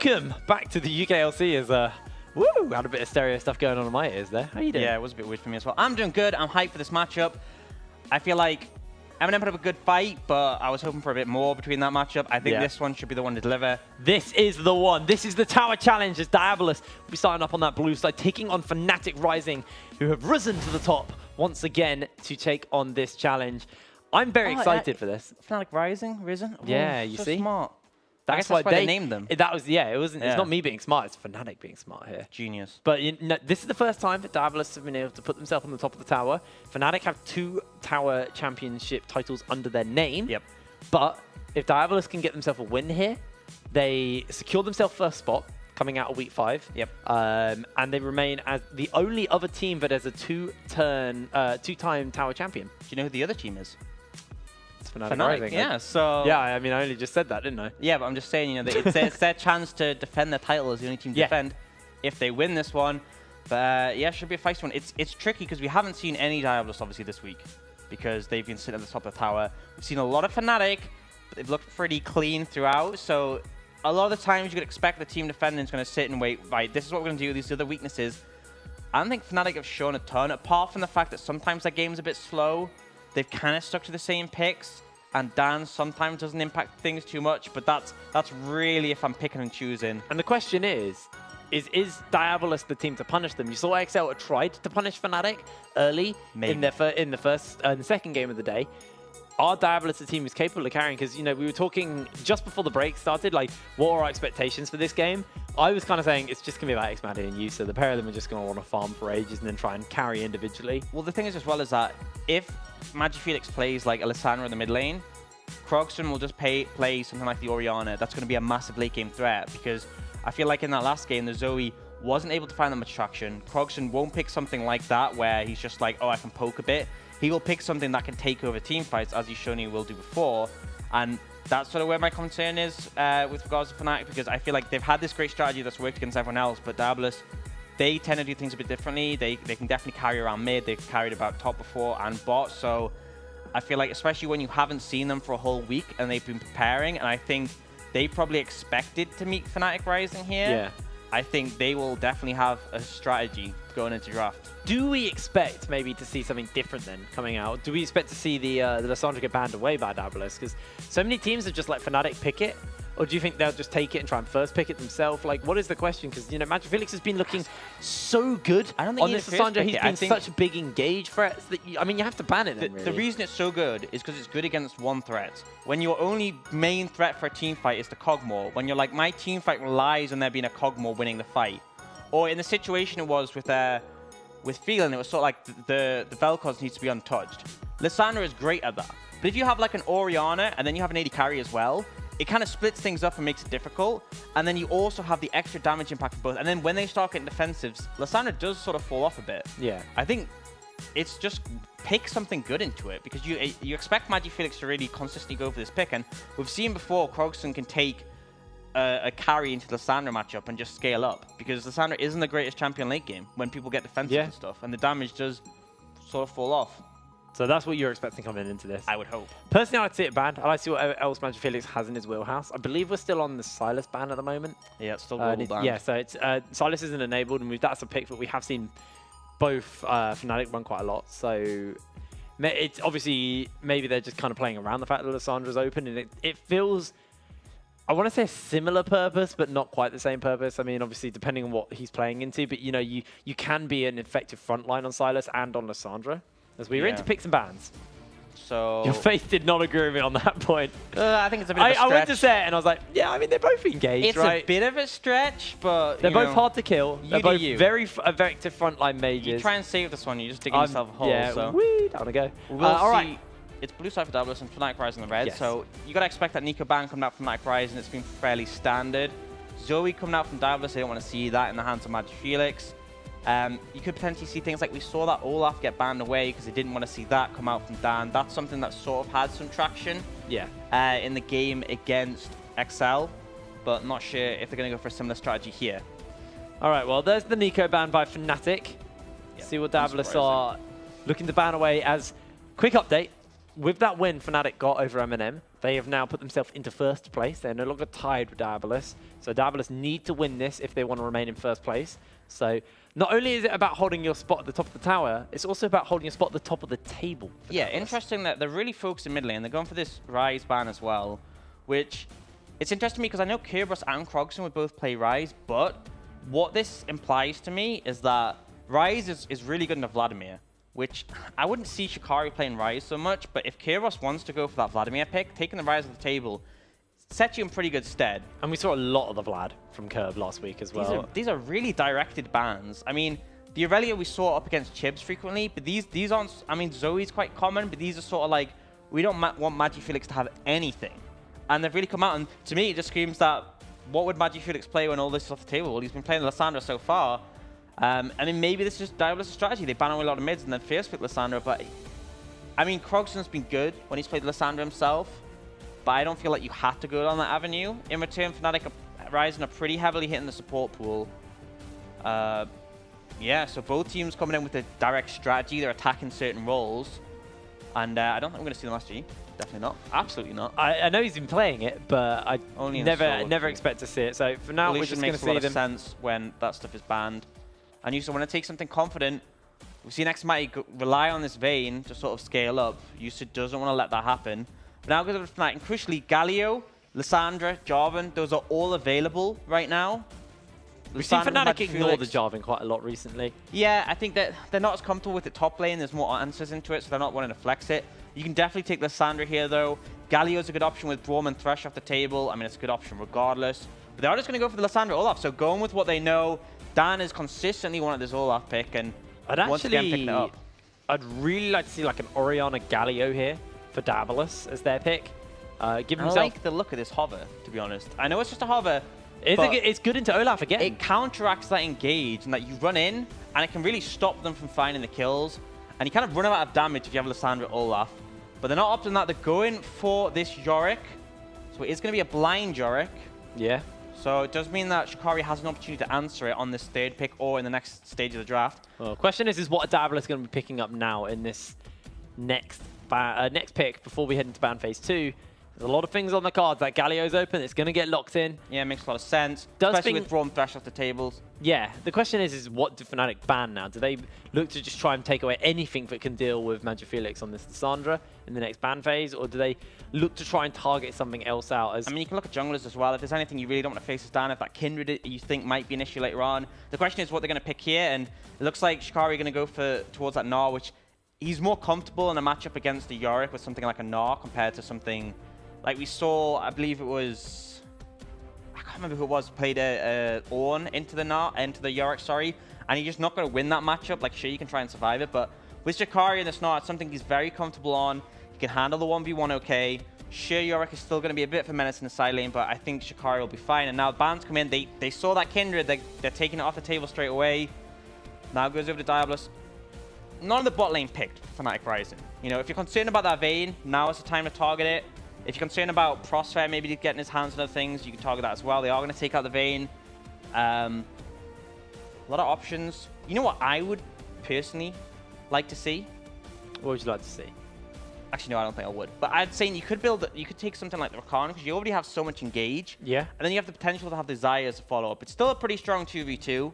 welcome back to the UKLC as woo, had a bit of stereo stuff going on in my ears there. How you doing? Yeah, it was a bit weird for me as well. I'm doing good. I'm hyped for this matchup. I feel like Eminem put up a good fight, but I was hoping for a bit more between that matchup. I think this one should be the one to deliver. This is the one. This is the Tower Challenge as Diabolus will be starting up on that blue side, taking on Fnatic Rising, who have risen to the top once again to take on this challenge. I'm very excited for this. Fnatic Rising? Risen? Oh, yeah, you so see? Smart. That's why they named them. That was, yeah, it wasn't. It's not me being smart. It's Fnatic being smart here. Genius. But you know, this is the first time that Diabolus have been able to put themselves on the top of the tower. Fnatic have 2 tower championship titles under their name. Yep. But if Diabolus can get themselves a win here, they secure themselves first spot coming out of week 5. Yep. And they remain as the only other team that has a two-time tower champion. Do you know who the other team is? Fnatic Rising. Yeah, so... Yeah, I mean, I only just said that, didn't I? Yeah, but I'm just saying, you know, it's their chance to defend their title as the only team to defend if they win this one. But yeah, should be a feisty one. It's tricky because we haven't seen any Diabolus, obviously, this week because they've been sitting at the top of the tower. We've seen a lot of Fnatic, but they've looked pretty clean throughout. So a lot of the times you could expect the team defending is going to sit and wait, right, this is what we're going to do, these are the weaknesses. I don't think Fnatic have shown a ton, apart from the fact that sometimes their game's a bit slow. They've kind of stuck to the same picks, and Dan sometimes doesn't impact things too much, but that's really if I'm picking and choosing. And the question is Diabolus the team to punish them? You saw XL tried to punish Fnatic early in the second game of the day. Are Diabolus the team who's capable of carrying? Because, you know, we were talking just before the break started, like, what are our expectations for this game? I was kind of saying it's just going to be about X-Maddie and you, so the pair of them are just going to want to farm for ages and then try and carry individually. Well, the thing is as well is that if Magifelix plays like Alessandro in the mid lane, Krogston will just play something like the Orianna. That's going to be a massive late game threat because I feel like in that last game, the Zoe wasn't able to find that much traction. Krogston won't pick something like that where he's just like, oh, I can poke a bit. He will pick something that can take over team fights, as he's shown he will do before. And that's sort of where my concern is with regards to Fnatic, because I feel like they've had this great strategy that's worked against everyone else, but Diabolus, they tend to do things a bit differently. They can definitely carry around mid. They've carried about top before and bot. So I feel like, especially when you haven't seen them for a whole week and they've been preparing, and I think they probably expected to meet Fnatic Rising here. Yeah. I think they will definitely have a strategy going into draft. Do we expect maybe to see something different then coming out? Do we expect to see the Lissandra get banned away by Diabolus? Because so many teams have just let Fnatic pick it. Or do you think they'll just take it and try and first pick it themselves? Like, what is the question? Because, you know, Magifelix has been looking so good on this Lissandra. He's been such a big engage threat that, I mean, you have to ban it then, really. The reason it's so good is because it's good against one threat. When your only main threat for a team fight is the Kog'Maw, when you're like, my team fight relies on there being a Kog'Maw winning the fight. Or in the situation it was with Phelan, it was sort of like the Vel'Koz needs to be untouched. Lissandra is great at that. But if you have like an Orianna and then you have an AD carry as well, it kind of splits things up and makes it difficult. And then you also have the extra damage impact of both. And then when they start getting defensives, Lissandra does sort of fall off a bit. Yeah. I think it's just pick something good into it, because you expect Magifelix to really consistently go for this pick. And we've seen before Krogston can take a carry into the Lissandra matchup and just scale up, because Lissandra isn't the greatest champion late game when people get defensive and stuff, and the damage does sort of fall off. So that's what you're expecting coming into this? I would hope. Personally, I'd see it banned. I'd like to see what else Magifelix has in his wheelhouse. I believe we're still on the Silas ban at the moment. Yeah, it's still global ban. Yeah, so it's, Silas isn't enabled, and that's a pick that we have seen both Fnatic run quite a lot. So it's obviously, maybe they're just kind of playing around the fact that Lissandra's open, and it feels, I want to say a similar purpose, but not quite the same purpose. I mean, obviously, depending on what he's playing into, but you know, you can be an effective front line on Silas and on Lissandra. As we were into picks and bans. So your face did not agree with me on that point. I think it's a bit of a stretch. I went to say it and I was like, yeah, I mean, they're both engaged, it's a bit of a stretch, but they're both hard to kill. They're both very effective frontline mages. You try and save this one, you just dig yourself a hole. Yeah, so. down to go. All right. It's blue side for Diabolus and Fnatic Rising in the red, so you got to expect that Nico ban coming out from Fnatic Rising. It's been fairly standard. Zoe coming out from Diabolus, they don't want to see that in the hands of Magifelix. You could potentially see things like we saw that Olaf get banned away because they didn't want to see that come out from Dan. That's something that sort of had some traction in the game against XL, but not sure if they're going to go for a similar strategy here. All right, well, there's the Nico ban by Fnatic. See what Diabolus are looking to ban away. As quick update, with that win Fnatic got over Eminem, They have now put themselves into first place. They're no longer tied with Diabolus. So Diabolus need to win this if they want to remain in first place. So not only is it about holding your spot at the top of the tower, it's also about holding your spot at the top of the table. Yeah, interesting that they're really focused in mid lane. They're going for this Ryze ban as well, which it's interesting to me because I know Kerberos and Krogson would both play Ryze, but what this implies to me is that Ryze is really good in the Vladimir, which I wouldn't see Shikari playing Ryze so much, but if Kerberos wants to go for that Vladimir pick, taking the Ryze off the table sets you in pretty good stead. And we saw a lot of the Vlad from Curve last week as well. These are really directed bans. I mean, the Aurelia we saw up against Chibs frequently, but these aren't, I mean, Zoe's quite common, but these are sort of like, we don't want MagiFelix to have anything. And they've really come out, and to me, it just screams that, what would MagiFelix play when all this is off the table? Well, he's been playing Lissandra so far. I mean, maybe this is just Diabolus' strategy. They ban away a lot of mids and then first pick Lissandra, but I mean, Krogson's been good when he's played Lissandra himself, but I don't feel like you have to go down that avenue. In return, Fnatic Ryzen are pretty heavily hitting the support pool. Yeah, so both teams coming in with a direct strategy. They're attacking certain roles, and I don't think we're going to see them last G. Definitely not. Absolutely not. I know he's been playing it, but I never expect to see it. So for now, we're just going to see them. Makes a lot of sense when that stuff is banned. And you want to take something confident. We've seen Xmighty rely on this Vayne to sort of scale up. Usage doesn't want to let that happen. But now goes over to Fnatic. And crucially, Galio, Lissandra, Jarvan, those are all available right now. We've seen Fnatic ignore the Jarvan quite a lot recently. Yeah, I think that they're not as comfortable with the top lane. There's more answers into it, so they're not wanting to flex it. You can definitely take Lissandra here, though. Galio's a good option with Braum and Thresh off the table. I mean, it's a good option regardless. But they are just going to go for the Lissandra Olaf. So going with what they know, Dan has consistently wanted this Olaf pick, and once again picking it up. I'd really like to see like an Orianna Galio here for Diabolus as their pick. Give himself. I like the look of this hover, to be honest. I know it's just a hover. It's good into Olaf again. It counteracts that engage, and that you run in, and it can really stop them from finding the kills. And you kind of run out of damage if you have Lissandra Olaf. But they're not opting that. They're going for this Yorick. So it is going to be a blind Yorick. Yeah. So it does mean that Shikari has an opportunity to answer it on this third pick or in the next stage of the draft. Well, the question is what Diabolus going to be picking up now in this next pick before we head into ban phase 2. There's a lot of things on the cards. That Galio's open. It's going to get locked in. Yeah, it makes a lot of sense. Especially with Braum Thresh off the tables. Yeah. The question is what do Fnatic ban now? Do they look to just try and take away anything that can deal with MagiFelix on this Lissandra in the next ban phase? Or do they look to try and target something else out? I mean, you can look at junglers as well. If there's anything you really don't want to face as Dan, if that Kindred you think might be an issue later on. The question is what they're going to pick here. And it looks like Shikari are going to go towards that Gnar, which he's more comfortable in a matchup against the Yorick with something like a Gnar compared to something like we saw, I believe it was, I can't remember who it was, played a Ornn into the Yorick, sorry, and he's just not going to win that matchup. Like, sure, you can try and survive it, but with Shikari and the Gnar, it's something he's very comfortable on. He can handle the 1v1 okay. Sure, Yorick is still going to be a bit of a menace in the side lane, but I think Shikari will be fine. And now bans come in, they saw that Kindred, they're taking it off the table straight away. Now goes over to Diabolus. None of the bot lane picked Fnatic Ryzen. You know, if you're concerned about that Vayne, now is the time to target it. If you're concerned about Prosphere maybe getting his hands on other things, you can target that as well. They are going to take out the Vayne. A lot of options. You know what I would personally like to see? What would you like to see? Actually, no, I don't think I would. But I'd say you could take something like the Rakan, because you already have so much engage. Yeah. And then you have the potential to have the Xayah as a follow-up. It's still a pretty strong 2v2.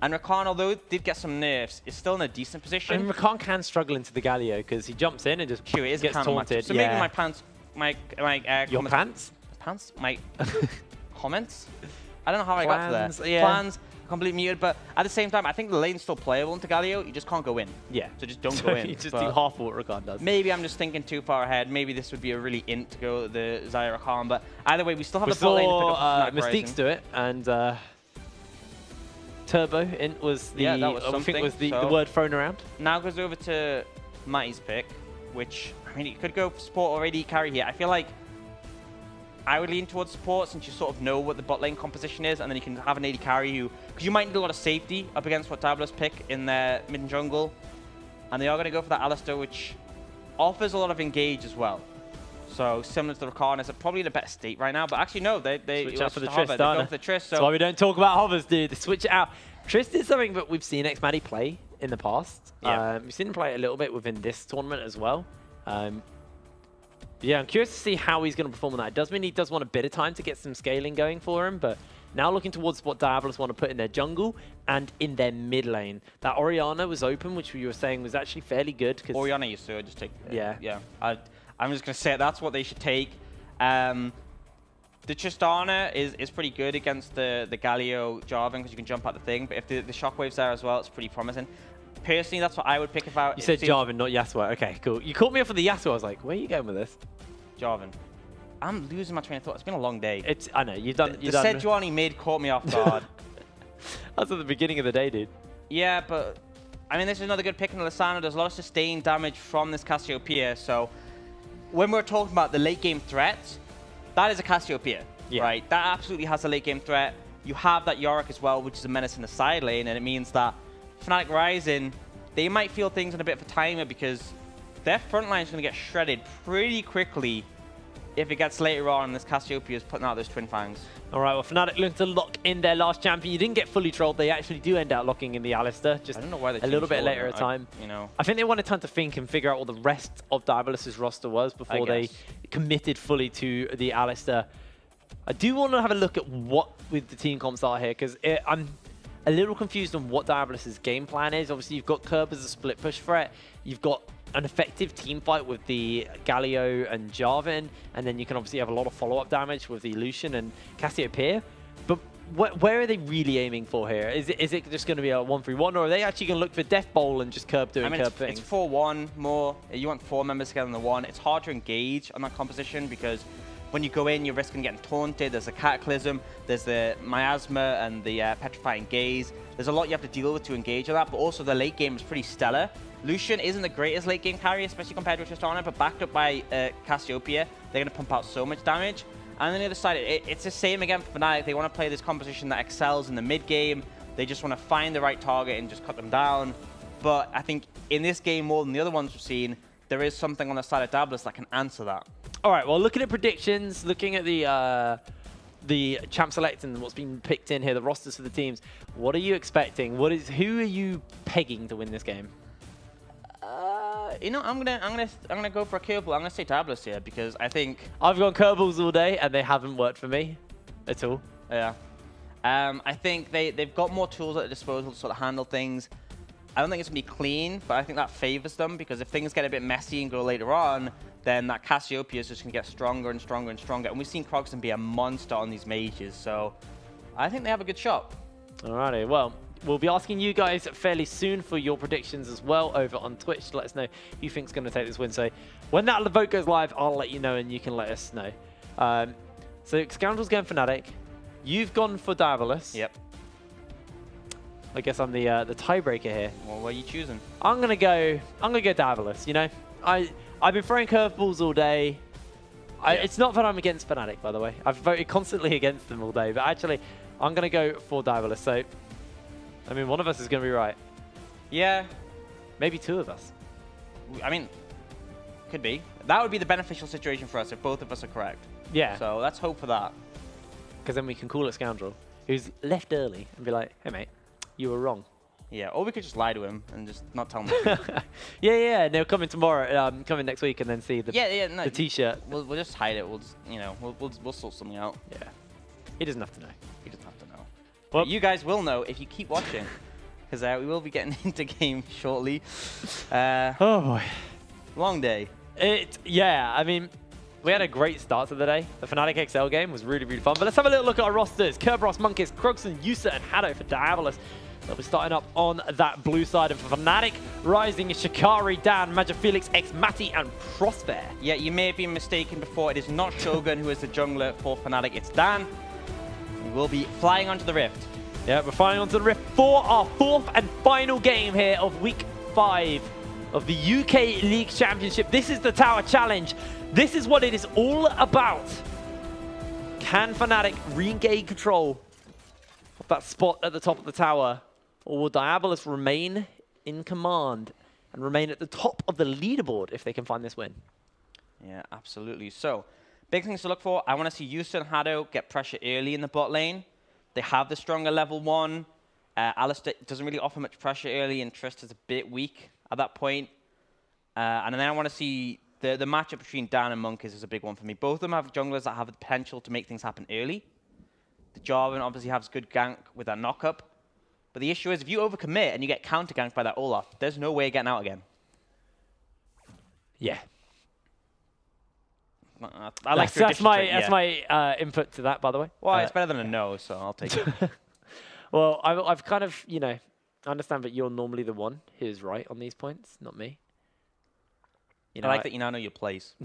And Rakan, although it did get some nerfs, is still in a decent position. I mean, Rakan can struggle into the Galio because he jumps in and just gets taunted. So maybe my pants... Your pants? Pants? My comments? I don't know how I got to there. Yeah. Plans, completely muted, but at the same time, I think the lane's still playable into Galio. You just can't go in. Yeah. So just don't go in. You just do half what Rakan does. Maybe I'm just thinking too far ahead. Maybe this would be a really int to go the Xayah Rakan, but either way, we still have the bot lane to pick up Mystique's do it, and Turbo int was the, yeah, that was I think was the word thrown around. Now goes over to Matty's pick, which, I mean, you could go for support or AD carry here. I feel like I would lean towards support since you sort of know what the bot lane composition is, and then you can have an AD carry who, because you might need a lot of safety up against what Diabolus pick in their mid and jungle. And they are going to go for that Alistar, which offers a lot of engage as well. So similar to the Rakan, is probably in a better state right now. But actually, no, they switch out for the Trist. They go for the Trist. So that's why we don't talk about hovers, dude. They switch it out. Trist is something that we've seen Xmighty play in the past. Yeah. We've seen him play a little bit within this tournament as well. Yeah, I'm curious to see how he's going to perform on that. It does mean he does want a bit of time to get some scaling going for him, but now looking towards what Diabolus want to put in their jungle and in their mid lane. That Orianna was open, which we were saying was actually fairly good. Orianna used to just take... Yeah. Yeah. I'm just going to say that's what they should take. The Tristana is pretty good against the Galio Jarvan because you can jump out the thing, but if the Shockwave's there as well, it's pretty promising. Personally, that's what I would pick about. You said Jarvan, not Yasuo. Okay, cool. You caught me up for the Yasuo. I was like, where are you going with this? Jarvan. I'm losing my train of thought. It's been a long day. I know, you've done... The Sejuani mid caught me off guard. That's at the beginning of the day, dude. Yeah, but... I mean, this is another good pick in Lissandra. There's a lot of sustained damage from this Cassiopeia, so... When we're talking about the late game threats, that is a Cassiopeia, right? That absolutely has a late game threat. You have that Yorick as well, which is a menace in the side lane, and it means that Fnatic Rising, they might feel things in a bit of a timer because their front line is going to get shredded pretty quickly if it gets later on and this Cassiopeia is putting out those Twin Fangs. All right, well, Fnatic looking to lock in their last champion. You didn't get fully trolled. They actually do end up locking in the Alistair, just I don't know why they a little bit later at time. I think they wanted time to think and figure out what the rest of Diabolus' roster was before they committed fully to the Alistair. I do want to have a look at what with the team comps are here, because I'm a little confused on what Diabolus' game plan is. Obviously, you've got Curb as a split push threat. You've got an effective team fight with the Galio and Jarvan, and then you can obviously have a lot of follow-up damage with the Lucian and Cassiopeia. But where are they really aiming for here? Is it just going to be a 1-3-1, or are they actually going to look for Death Bowl and just Curb doing Curb things? It's 4-1 more. You want 4 members together than the 1. It's hard to engage on that composition because when you go in, you're risking getting taunted. There's a Cataclysm, there's the Miasma and the Petrifying Gaze. There's a lot you have to deal with to engage on that, but also the late game is pretty stellar. Lucian isn't the greatest late game carry, especially compared to Tristana, but backed up by Cassiopeia, they're going to pump out so much damage. And on the other side, it's the same again for Fnatic. They want to play this composition that excels in the mid game. They just want to find the right target and just cut them down. But I think in this game, more than the other ones we've seen, there is something on the side of Diabolus that can answer that. All right, well, looking at predictions, looking at the champ select and what's been picked in here, the rosters for the teams, what are you expecting? Who are you pegging to win this game? You know, I'm gonna go for a curveball. I'm gonna say Diabolus here because I think I've gone curveballs all day and they haven't worked for me at all. Yeah. I think they've got more tools at their disposal to sort of handle things. I don't think it's gonna be clean, but I think that favors them because if things get a bit messy and go later on, then that Cassiopeia is just gonna get stronger and stronger and stronger. And we've seen Krogston be a monster on these mages, so I think they have a good shot. Alrighty, well, we'll be asking you guys fairly soon for your predictions as well over on Twitch to let us know who you think's going to take this win. So when that vote goes live, I'll let you know and you can let us know. So Scoundrel's going Fnatic. You've gone for Diabolus. Yep. I guess I'm the tiebreaker here. Well, what are you choosing? I'm gonna go Diabolus. You know, I've been throwing curveballs all day. It's not that I'm against Fnatic, by the way. I've voted constantly against them all day, but actually, I'm gonna go for Diabolus. So, I mean, one of us is gonna be right. Yeah. Maybe 2 of us. I mean, could be. That would be the beneficial situation for us if both of us are correct. Yeah. So let's hope for that. Because then we can call it Scoundrel, who's left early, and be like, hey, mate, you were wrong. Yeah, or we could just lie to him and just not tell him. yeah, and they'll come in tomorrow, come in next week, and then see the the T-shirt. We'll just hide it. We'll just, you know, we'll sort something out. Yeah. He doesn't have to know. He doesn't have to know. Well, but you guys will know if you keep watching, because we will be getting into game shortly. Oh boy, long day. Yeah, I mean, we had a great start to the day. The Fnatic XL game was really, really fun. But let's have a little look at our rosters. Kerberos, Monkeys, Krogston, Yusa, and Hado for Diabolus. They'll be starting up on that blue side. And for Fnatic, Rising is Shikari, Dan, Felix, X, Matty, and Prosper. Yeah, you may have been mistaken before. It is not Shogun who is the jungler for Fnatic. It's Dan. We will be flying onto the Rift. Yeah, we're flying onto the Rift for our 4th and final game here of Week 5 of the UK League Championship. This is the Tower Challenge. This is what it is all about. Can Fnatic regain control of that spot at the top of the tower? Or will Diabolus remain in command and remain at the top of the leaderboard if they can find this win? Yeah, absolutely. So, big things to look for. I want to see Yusa and Hado get pressure early in the bot lane. They have the stronger level 1. Alistair doesn't really offer much pressure early, and Trist is a bit weak at that point. And then I want to see the matchup between Dan and Monk is a big one for me. Both of them have junglers that have the potential to make things happen early. The Jarvan obviously has good gank with that knock-up. But the issue is, if you overcommit and you get counter-ganked by that Olaf, there's no way of getting out again. Yeah. I like that's my input to that, by the way. Well, it's better than a no, so I'll take it. Well, I've kind of, you know, I understand that you're normally the one who's right on these points, not me. You know, I like that you now know your place.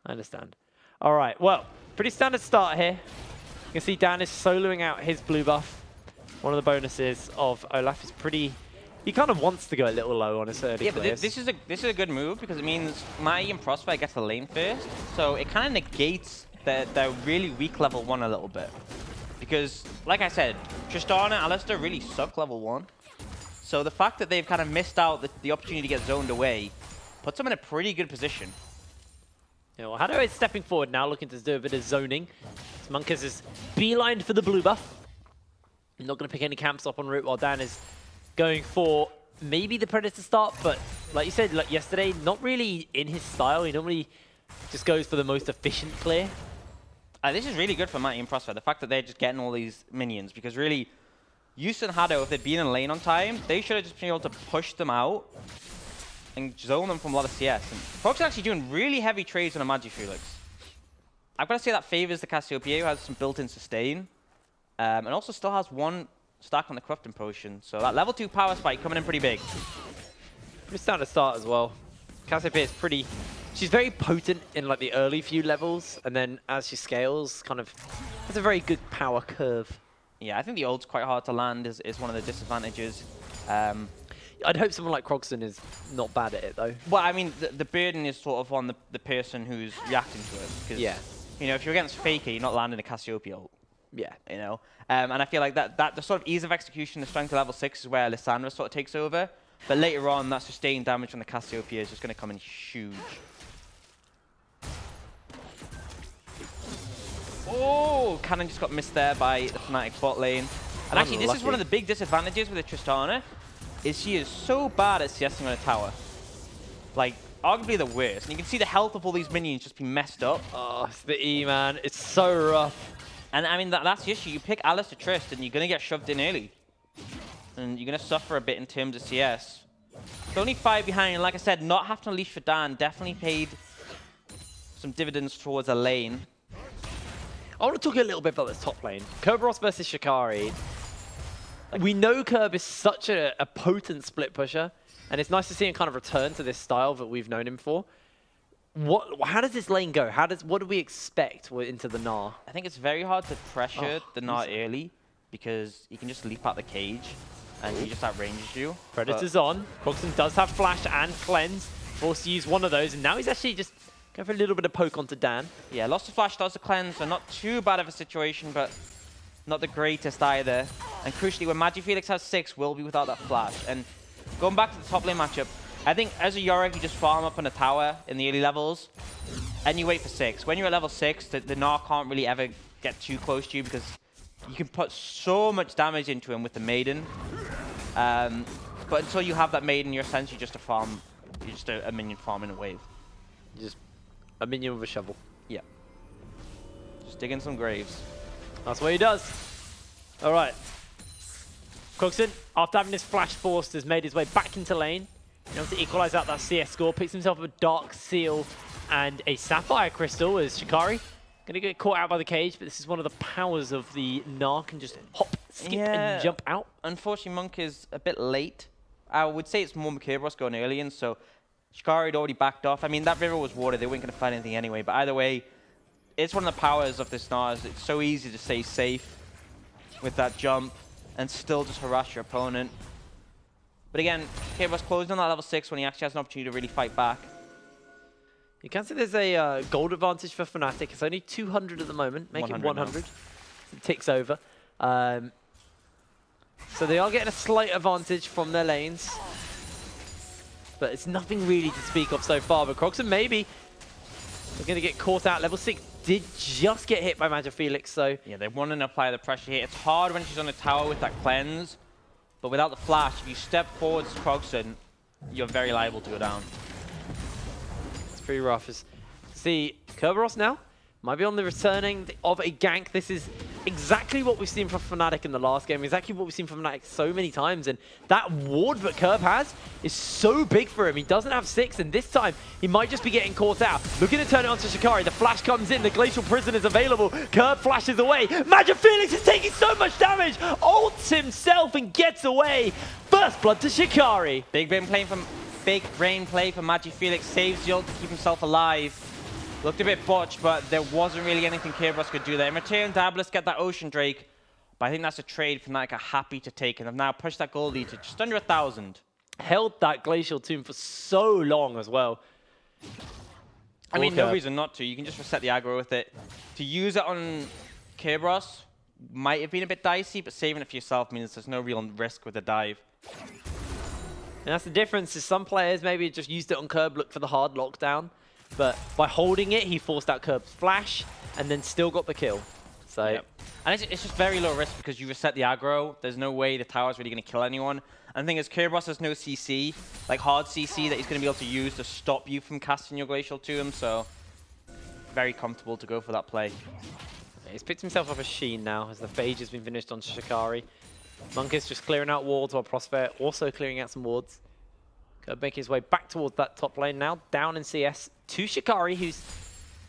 I understand. All right, well, pretty standard start here. You can see Dan is soloing out his blue buff. One of the bonuses of Olaf is pretty... He kind of wants to go a little low on his early players. But this is a good move because it means Matty and Prospect gets the lane first, so it kind of negates their really weak level 1 a little bit. Because, like I said, Tristana and Alistar really suck level 1. So the fact that they've kind of missed out the opportunity to get zoned away puts them in a pretty good position. Yeah, well, Hado is stepping forward now, looking to do a bit of zoning. Monkus is beelined for the blue buff. Not going to pick any camps up en route while Dan is going for maybe the Predator start, but like you said, like yesterday, not really in his style. He normally just goes for the most efficient clear. This is really good for Matty and Prospect, the fact that they're just getting all these minions, because really, Yus and Hado, if they'd been in lane on time, they should have just been able to push them out and zone them from a lot of CS. And Folks are actually doing really heavy trades on a Magifelix. I've got to say that favors the Cassiopeia, who has some built-in sustain, and also still has 1 stack on the Corrupting Potion. So that level 2 power spike coming in pretty big. Pretty standard start as well. Cassiopeia is pretty... She's very potent in like the early few levels, and then as she scales, kind of has a very good power curve. Yeah, I think the ult's quite hard to land is one of the disadvantages. I'd hope someone like Krogston is not bad at it though. Well, I mean, the burden is sort of on the person who's reacting to it. Because, yeah. You know, if you're against Faker, you're not landing a Cassiopeia ult. Yeah. You know? And I feel like that the sort of ease of execution, the strength to level 6 is where Lissandra sort of takes over. But later on, that sustained damage on the Cassiopeia is just going to come in huge. Oh, Cannon just got missed there by the Fnatic bot lane. And actually, this is one of the big disadvantages with the Tristana, is she is so bad at CSing on a tower. Like, arguably the worst. And you can see the health of all these minions just be messed up. Oh, it's the E, man. It's so rough. And I mean, that's the issue. You pick Alistar Trist, and you're going to get shoved in early. And you're going to suffer a bit in terms of CS. So only 5 behind, and like I said, not having to leash for Dan definitely paid some dividends towards a lane. I want to talk a little bit about this top lane. Kerberos versus Shikari. We know Kerb is such a potent split pusher, and it's nice to see him kind of return to this style that we've known him for. How does this lane go? What do we expect into the Gnar? I think it's very hard to pressure the Gnar early, because you can just leap out the cage, and he just outranges you. Predator's on. Krogston does have flash and cleanse. Forced to use one of those, and now he's actually just going for a little bit of poke onto Dan. Yeah, lost the flash, lost the cleanse, so not too bad of a situation, but not the greatest either. And crucially, when Magifelix has 6, will be without that flash. And going back to the top lane matchup, I think as a Yorick, you just farm up on a tower in the early levels, and you wait for 6. When you're at level 6, the Gnar can't really ever get too close to you, because you can put so much damage into him with the Maiden. But until you have that Maiden, you're essentially just a farm. You're just a minion farm in a wave. Just a minion with a shovel. Yeah. Just digging some graves. That's what he does. All right. Krogston, after having his flash forced, has made his way back into lane. He wants to equalize out that CS score. Picks himself a Dark Seal and a Sapphire Crystal as Shikari. Going to get caught out by the cage, but this is one of the powers of the Gnar, can just hop, skip, and jump out. Unfortunately, Monk is a bit late. I would say it's more Kerberos going early in, so Shikari had already backed off. I mean, that river was water. They weren't going to find anything anyway. But either way, it's one of the powers of this Gnar. It's so easy to stay safe with that jump and still just harass your opponent. But again, Kerberos closed on that level 6 when he actually has an opportunity to really fight back. You can see there's a gold advantage for Fnatic. It's only 200 at the moment, make it 100. It ticks over. So they are getting a slight advantage from their lanes. But it's nothing really to speak of so far. But Krogston maybe they're going to get caught out. Level 6 did just get hit by Magifelix, so... Yeah, they want to apply the pressure here. It's hard when she's on the tower with that cleanse. But without the flash, if you step forwards to Krogston, you're very liable to go down. pretty rough. See, Kerberos now might be on the returning of a gank. This is exactly what we've seen from Fnatic in the last game, exactly what we've seen from Fnatic so many times, and that ward that Curb has is so big for him. He doesn't have 6, and this time he might just be getting caught out. Looking to turn it onto Shikari, the flash comes in, the Glacial Prison is available, Curb flashes away, Magic Felix is taking so much damage, ults himself and gets away. First blood to Shikari. Big brain play from Magic Felix, saves the ult to keep himself alive. Looked a bit botched, but there wasn't really anything Kerberos could do there. In return, Diabolus get that Ocean Drake, but I think that's a trade Fnatic are happy to take, and have now pushed that gold lead to just under 1,000. Held that Glacial Tomb for so long as well. I mean, no reason not to. You can just reset the aggro with it. To use it on Kerberos might have been a bit dicey, but saving it for yourself means there's no real risk with the dive. And that's the difference, is some players maybe just used it on Curb, look for the hard lockdown. But by holding it, he forced out Curb's flash and then still got the kill. So, yep. And it's just very low risk because you reset the aggro. There's no way the tower's really going to kill anyone. And the thing is, Kerberos has no CC, like hard CC, that he's going to be able to use to stop you from casting your Glacial to him. So, very comfortable to go for that play. He's picked himself up a Sheen now as the Phage has been finished on Shikari. Monkus just clearing out wards while Prosphere also clearing out some wards. Curb making his way back towards that top lane now, down in CS to Shikari, who's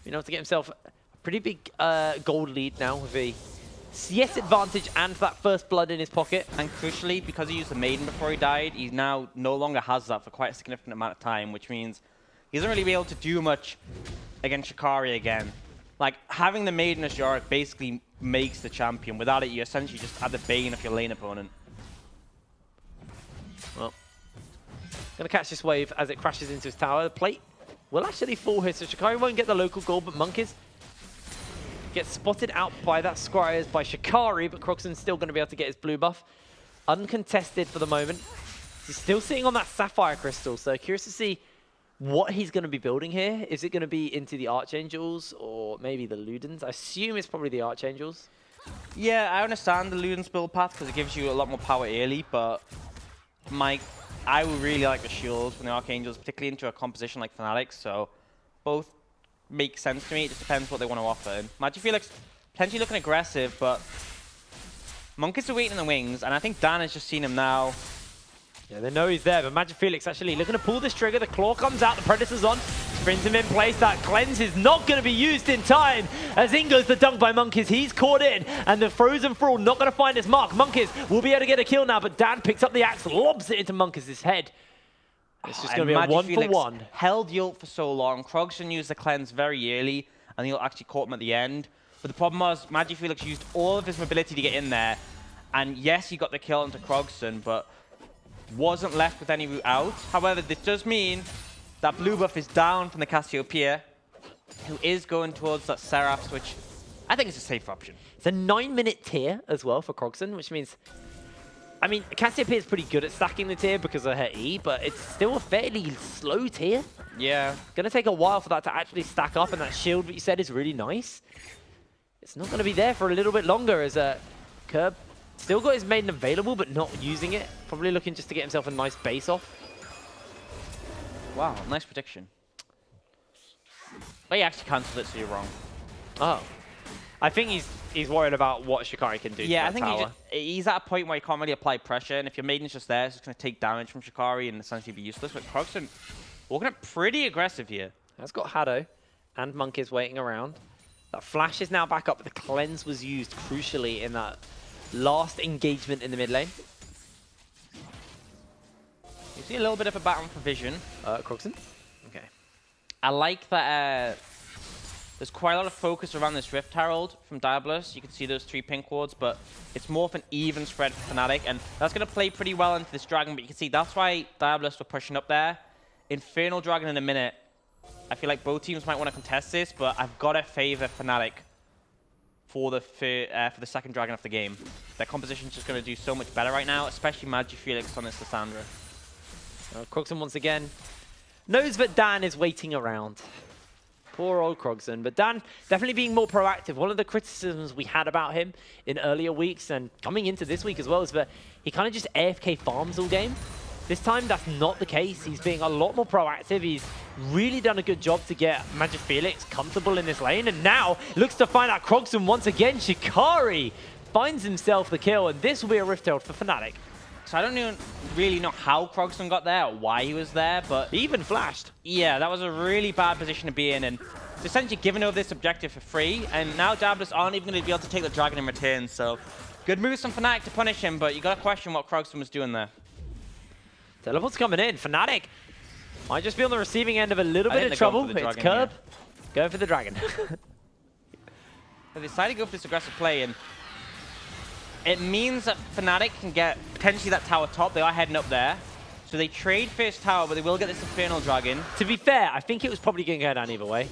been able to get himself a pretty big gold lead now with a CS advantage and that first blood in his pocket. And crucially, because he used the Maiden before he died, he now no longer has that for quite a significant amount of time, which means he doesn't really be able to do much against Shikari again. Like, having the Maiden as Yorick basically makes the champion. Without it, you essentially just add the Bane of your lane opponent. Well, gonna catch this wave as it crashes into his tower. The plate will actually fall here, so Shikari won't get the local gold, but Monkus gets spotted out by that Squires by Shikari, but Croxon's still going to be able to get his blue buff. Uncontested for the moment. He's still sitting on that Sapphire Crystal, so curious to see what he's going to be building here. Is it going to be into the Archangels or maybe the Ludens? I assume it's probably the Archangels. Yeah, I understand the Ludens build path because it gives you a lot more power early, but I would really like the shields from the Archangels, particularly into a composition like Fnatic, so both make sense to me. It just depends what they want to offer. And Magic Felix potentially looking aggressive, but Monkus are waiting in the wings, and I think Dan has just seen him now. Yeah, they know he's there, but Magic Felix actually looking to pull this trigger. The Claw comes out, the Predator's on, spins him in place. That cleanse is not going to be used in time, as in goes the dunk by Monkus. He's caught in, and the Frozen Thrall not going to find his mark. Monkus will be able to get a kill now, but Dan picks up the axe, lobs it into Monkus' head. It's just going to be a 1-for-1. Held the ult for so long. Krogson used the cleanse very early, and the ult actually caught him at the end. But the problem was, Magic Felix used all of his mobility to get in there, and yes, he got the kill into Krogson, but wasn't left with any route out. However, this does mean that blue buff is down from the Cassiopeia, who is going towards that Seraphs, which I think is a safe option. It's a 9-minute tier as well for Krogson, which means, I mean, Cassiopeia is pretty good at stacking the tier because of her E, but it's still a fairly slow tier. Yeah. Gonna take a while for that to actually stack up, and that shield that you said is really nice. It's not gonna be there for a little bit longer as Curb still got his Maiden available, but not using it. Probably looking just to get himself a nice base off. Wow, nice prediction. But he actually cancelled it, so you're wrong. Oh. I think he's worried about what Shikari can do. Yeah, I think he's at a point where he can't really apply pressure, and if your Maiden's just there, it's just going to take damage from Shikari and essentially be useless. But Krogson walking up pretty aggressive here. Has got Haddo and Monkus waiting around. That flash is now back up, but the cleanse was used crucially in that last engagement in the mid lane. You see a little bit of a battle for vision. Krogson? Okay. I like that there's quite a lot of focus around this Rift Herald from Diabolus. You can see those 3 pink wards, but it's more of an even spread for Fnatic, and that's going to play pretty well into this Dragon, but you can see that's why Diabolus were pushing up there. Infernal Dragon in a minute. I feel like both teams might want to contest this, but I've got to favor Fnatic for the second Dragon of the game. Their composition's just going to do so much better right now, especially Magic Felix on this Lissandra. Krogson once again knows that Dan is waiting around. Poor old Krogson, but Dan definitely being more proactive. One of the criticisms we had about him in earlier weeks and coming into this week as well is that he kind of just AFK farms all game. This time, that's not the case. He's being a lot more proactive. He's really done a good job to get Magic Felix comfortable in this lane. And now, looks to find out Krogston once again. Shikari finds himself the kill, and this will be a Rift Herald for Fnatic. So I don't really know how Krogston got there or why he was there, but... He even flashed. Yeah, that was a really bad position to be in, and it's essentially giving over this objective for free, and now Diabolus aren't even going to be able to take the dragon in return, so... Good moves from Fnatic to punish him, but you got to question what Krogston was doing there. Teleport's coming in. Fnatic might just be on the receiving end of a little bit of trouble. It's Curb going for the dragon. They decided to go for this aggressive play, and it means that Fnatic can get potentially that tower top. They are heading up there. So they trade first tower, but they will get this Infernal Dragon. To be fair, I think it was probably going to go down either way.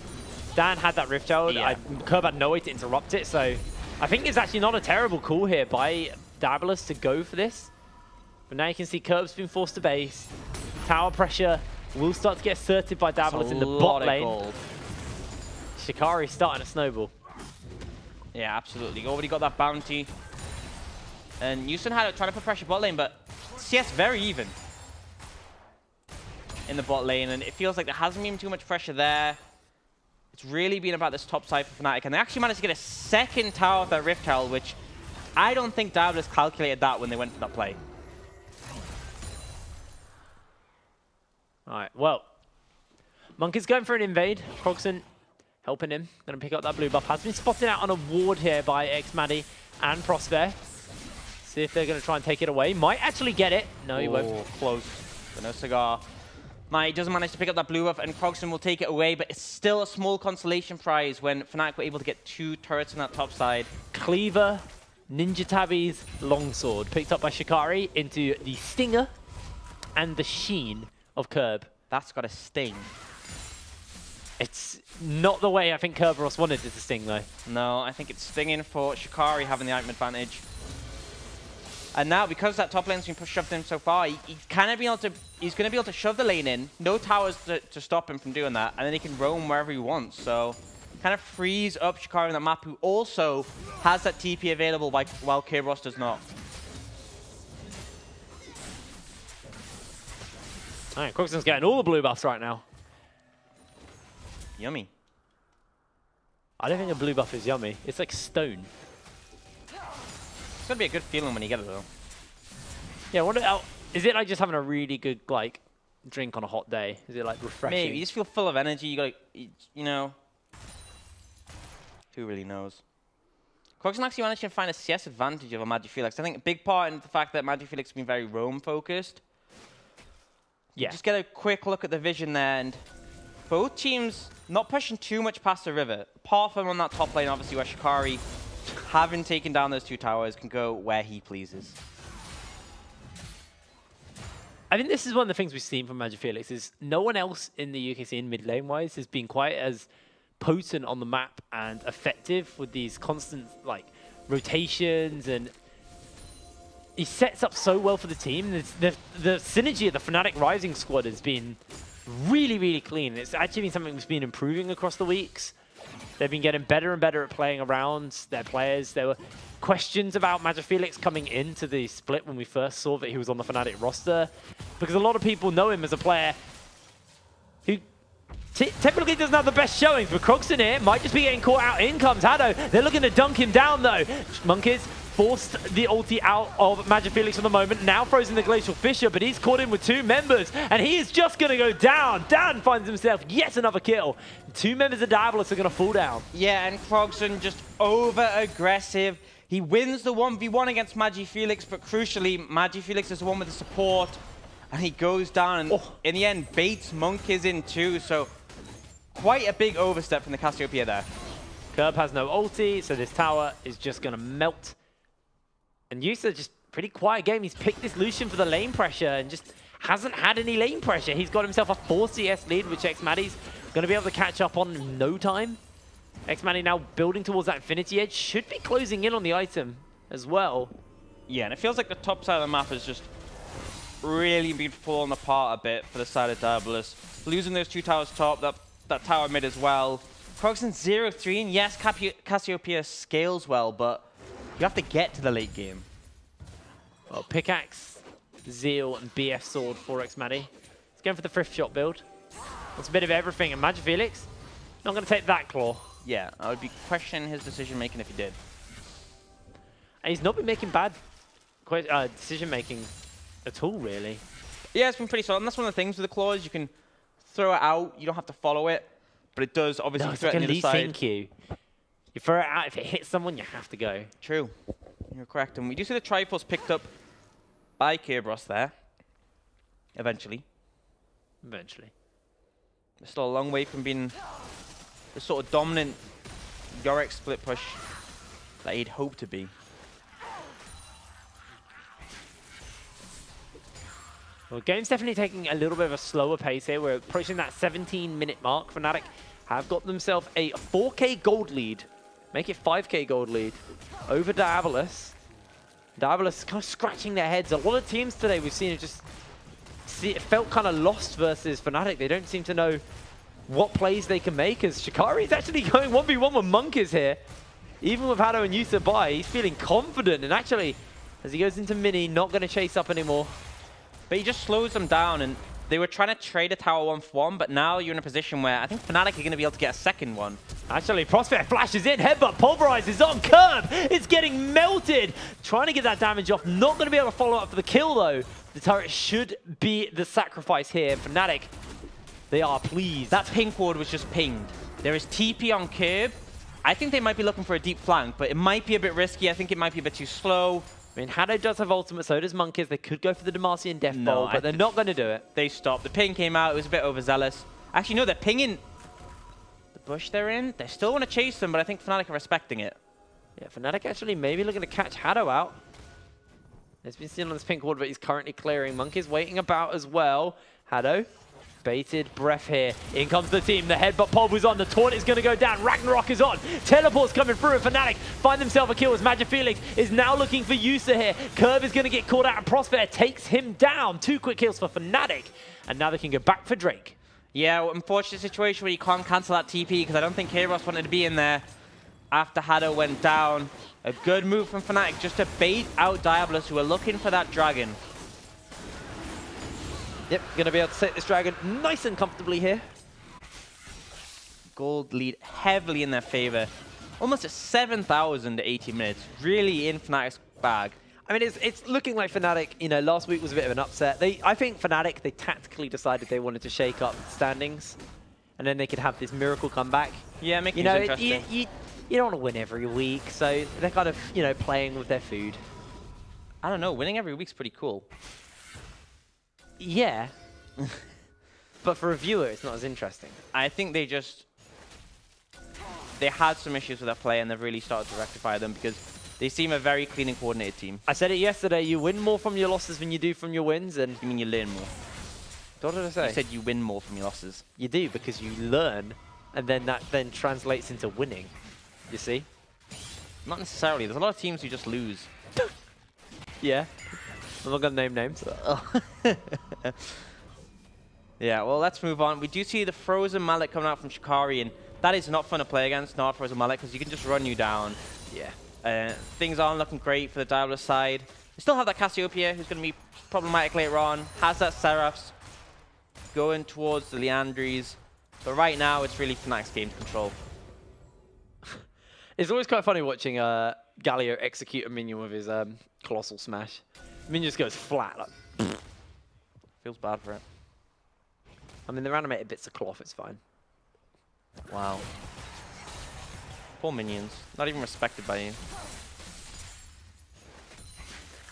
Dan had that Rift Herald. Yeah. Curb had no way to interrupt it, so I think it's actually not a terrible call here by Diabolus to go for this. But now you can see Curb's been forced to base. Tower pressure will start to get asserted by Diabolus in the bot lane. Gold. Shikari starting a snowball. Yeah, absolutely. Already got that bounty. And Houston had it trying to put pressure bot lane, but CS very even in the bot lane, and it feels like there hasn't been too much pressure there. It's really been about this top side for Fnatic, and they actually managed to get a second tower with that Rift Herald, which I don't think Diabolus calculated that when they went for that play. All right, well, Monk is going for an invade. Krogston helping him. Going to pick up that blue buff. Has been spotted out on a ward here by Xmaddy and Prosper. See if they're going to try and take it away. Might actually get it. No, he won't. Close. But no cigar. He doesn't manage to pick up that blue buff, and Krogston will take it away, but it's still a small consolation prize when Fnatic were able to get 2 turrets on that top side. Cleaver, Ninja Tabby's longsword, picked up by Shikari into the Stinger and the Sheen of Curb. That's got a sting. It's not the way I think Kerberos wanted it to sting, though. No, I think it's stinging for Shikari having the item advantage. And now, because that top lane's been shoved in so far, he's going to be able to shove the lane in. No towers to stop him from doing that, and then he can roam wherever he wants. So, kind of frees up Shikari on that map, who also has that TP available while Kerberos does not. All right, Krogston's getting all the blue buffs right now. Yummy. I don't think a blue buff is yummy. It's like stone. It's going to be a good feeling when you get it, though. Yeah, I wonder, is it like just having a really good, like, drink on a hot day? Is it, like, refreshing? Maybe. You just feel full of energy. You got to, you know. Who really knows? Krogston actually managed to find a CS advantage over Magic Felix. I think a big part in the fact that Magic Felix has been very roam-focused. Yeah. Just get a quick look at the vision there, and both teams not pushing too much past the river. Apart from on that top lane, obviously, where Shikari, having taken down those 2 towers, can go where he pleases. I think this is one of the things we've seen from Magic Felix is no one else in the UKC in mid lane wise has been quite as potent on the map and effective with these constant like rotations, and he sets up so well for the team. The synergy of the Fnatic Rising squad has been really, really clean. It's actually been something that's been improving across the weeks. They've been getting better and better at playing around their players. There were questions about Magic Felix coming into the split when we first saw that he was on the Fnatic roster, because a lot of people know him as a player who typically doesn't have the best showings, but Krogston here might just be getting caught out. In comes Haddo. They're looking to dunk him down, though. Monkeys forced the ulti out of Magic Felix for the moment. Now throws in the Glacial Fissure, but he's caught in with 2 members, and he is just going to go down. Dan finds himself yet another kill. 2 members of Diabolus are going to fall down. Yeah, and Krogston just over-aggressive. He wins the 1v1 against Magic Felix, but crucially, Magic Felix is the one with the support, and he goes down, and in the end, baits Monkeys in too, so quite a big overstep from the Cassiopeia there. Curb has no ulti, so this tower is just going to melt. And Yusa just pretty quiet game. He's picked this Lucian for the lane pressure and just hasn't had any lane pressure. He's got himself a 4 CS lead, which Xmaddy's going to be able to catch up on in no time. Xmaddy now building towards that Infinity Edge. Should be closing in on the item as well. Yeah, and it feels like the top side of the map has just really been falling apart a bit for the side of Diabolus. Losing those 2 towers top, that tower mid as well. Krogston 0-3, and yes, Cassiopeia scales well, but you have to get to the late game. Well, Pickaxe Zeal, and BF Sword, 4x Maddie. He's going for the thrift shot build. It's a bit of everything. And Magic Felix, not going to take that claw. Yeah, I would be questioning his decision making if he did. And he's not been making bad decision making at all, really. Yeah, it's been pretty solid. And that's one of the things with the claws. You can throw it out. You don't have to follow it. But it does obviously threaten the other side. You throw it out. If it hits someone, you have to go. True. You're correct. And we do see the Triforce picked up by Kerberos there. Eventually. Eventually. They're still a long way from being the sort of dominant Yorick split push that he'd hoped to be. Well, game's definitely taking a little bit of a slower pace here. We're approaching that 17-minute mark. Fnatic have got themselves a 4K gold lead. Make it 5K gold lead over Diabolus. Diabolus kind of scratching their heads. A lot of teams today we've seen it just it felt kind of lost versus Fnatic. They don't seem to know what plays they can make, as Shikari's actually going 1v1 with Monkeys here. Even with Hado and Yusa by, he's feeling confident, and actually, as he goes into mini, not going to chase up anymore. But he just slows them down, and they were trying to trade a tower 1-for-1, but now you're in a position where I think Fnatic are going to be able to get a second one. Actually, Prospect flashes in, headbutt pulverizes on Curb. It's getting melted. Trying to get that damage off, not going to be able to follow up for the kill though. The turret should be the sacrifice here. Fnatic, they are pleased. That pink ward was just pinged. There is TP on Curb. I think they might be looking for a deep flank, but it might be a bit risky. I think it might be a bit too slow. I mean, Hado does have ultimate, so does Monkeys. They could go for the Demacian Death Bowl, but they're not going to do it. They stopped. The ping came out. It was a bit overzealous. Actually, no, they're pinging the bush they're in. They still want to chase them, but I think Fnatic are respecting it. Yeah, Fnatic actually maybe looking to catch Hado out. It's been seen on this pink ward, but he's currently clearing. Monkeys waiting about as well. Hado, bated breath here. In comes the team. The headbutt pulp was on. The taunt is going to go down. Ragnarok is on. Teleport's coming through. And Fnatic find themselves a kill as Magic Felix is now looking for Yusa here. Curve is going to get caught out, and Prospect takes him down. 2 quick kills for Fnatic. And now they can go back for Drake. Yeah, well, unfortunate situation where you can't cancel that TP, because I don't think Kerberos wanted to be in there after Hado went down. A good move from Fnatic just to bait out Diabolus, who are looking for that dragon. Yep, going to be able to take this dragon nice and comfortably here. Gold lead heavily in their favor. Almost at 7,000 to 80 minutes. Really in Fnatic's bag. I mean, it's looking like Fnatic, you know, last week was a bit of an upset. I think Fnatic, they tactically decided they wanted to shake up standings, and then they could have this miracle comeback. Yeah, make it interesting. You don't want to win every week, so they're kind of, you know, playing with their food. I don't know, winning every week's pretty cool. Yeah. But for a viewer, it's not as interesting. I think they had some issues with their play, and they've really started to rectify them, because they seem a very clean and coordinated team. I said it yesterday, you win more from your losses than you do from your wins, and... You mean you learn more? What did I say? You said you win more from your losses. You do, because you learn, and then that then translates into winning. You see? Not necessarily. There's a lot of teams who just lose. Yeah. I'm not going to name names. Yeah, well, let's move on. We do see the Frozen Mallet coming out from Shikari, and that is not fun to play against, not Frozen Mallet, because you can just run you down. Yeah. Things aren't looking great for the Diabolus side. We still have that Cassiopeia, who's going to be problematic later on. Has that Seraphs going towards the Leandries. But right now, it's really Fnatic's game to control. It's always quite funny watching Galio execute a minion with his Colossal Smash. Minion just goes flat. Like, feels bad for it. I mean, they're animated bits of cloth, it's fine. Wow. Poor minions. Not even respected by you.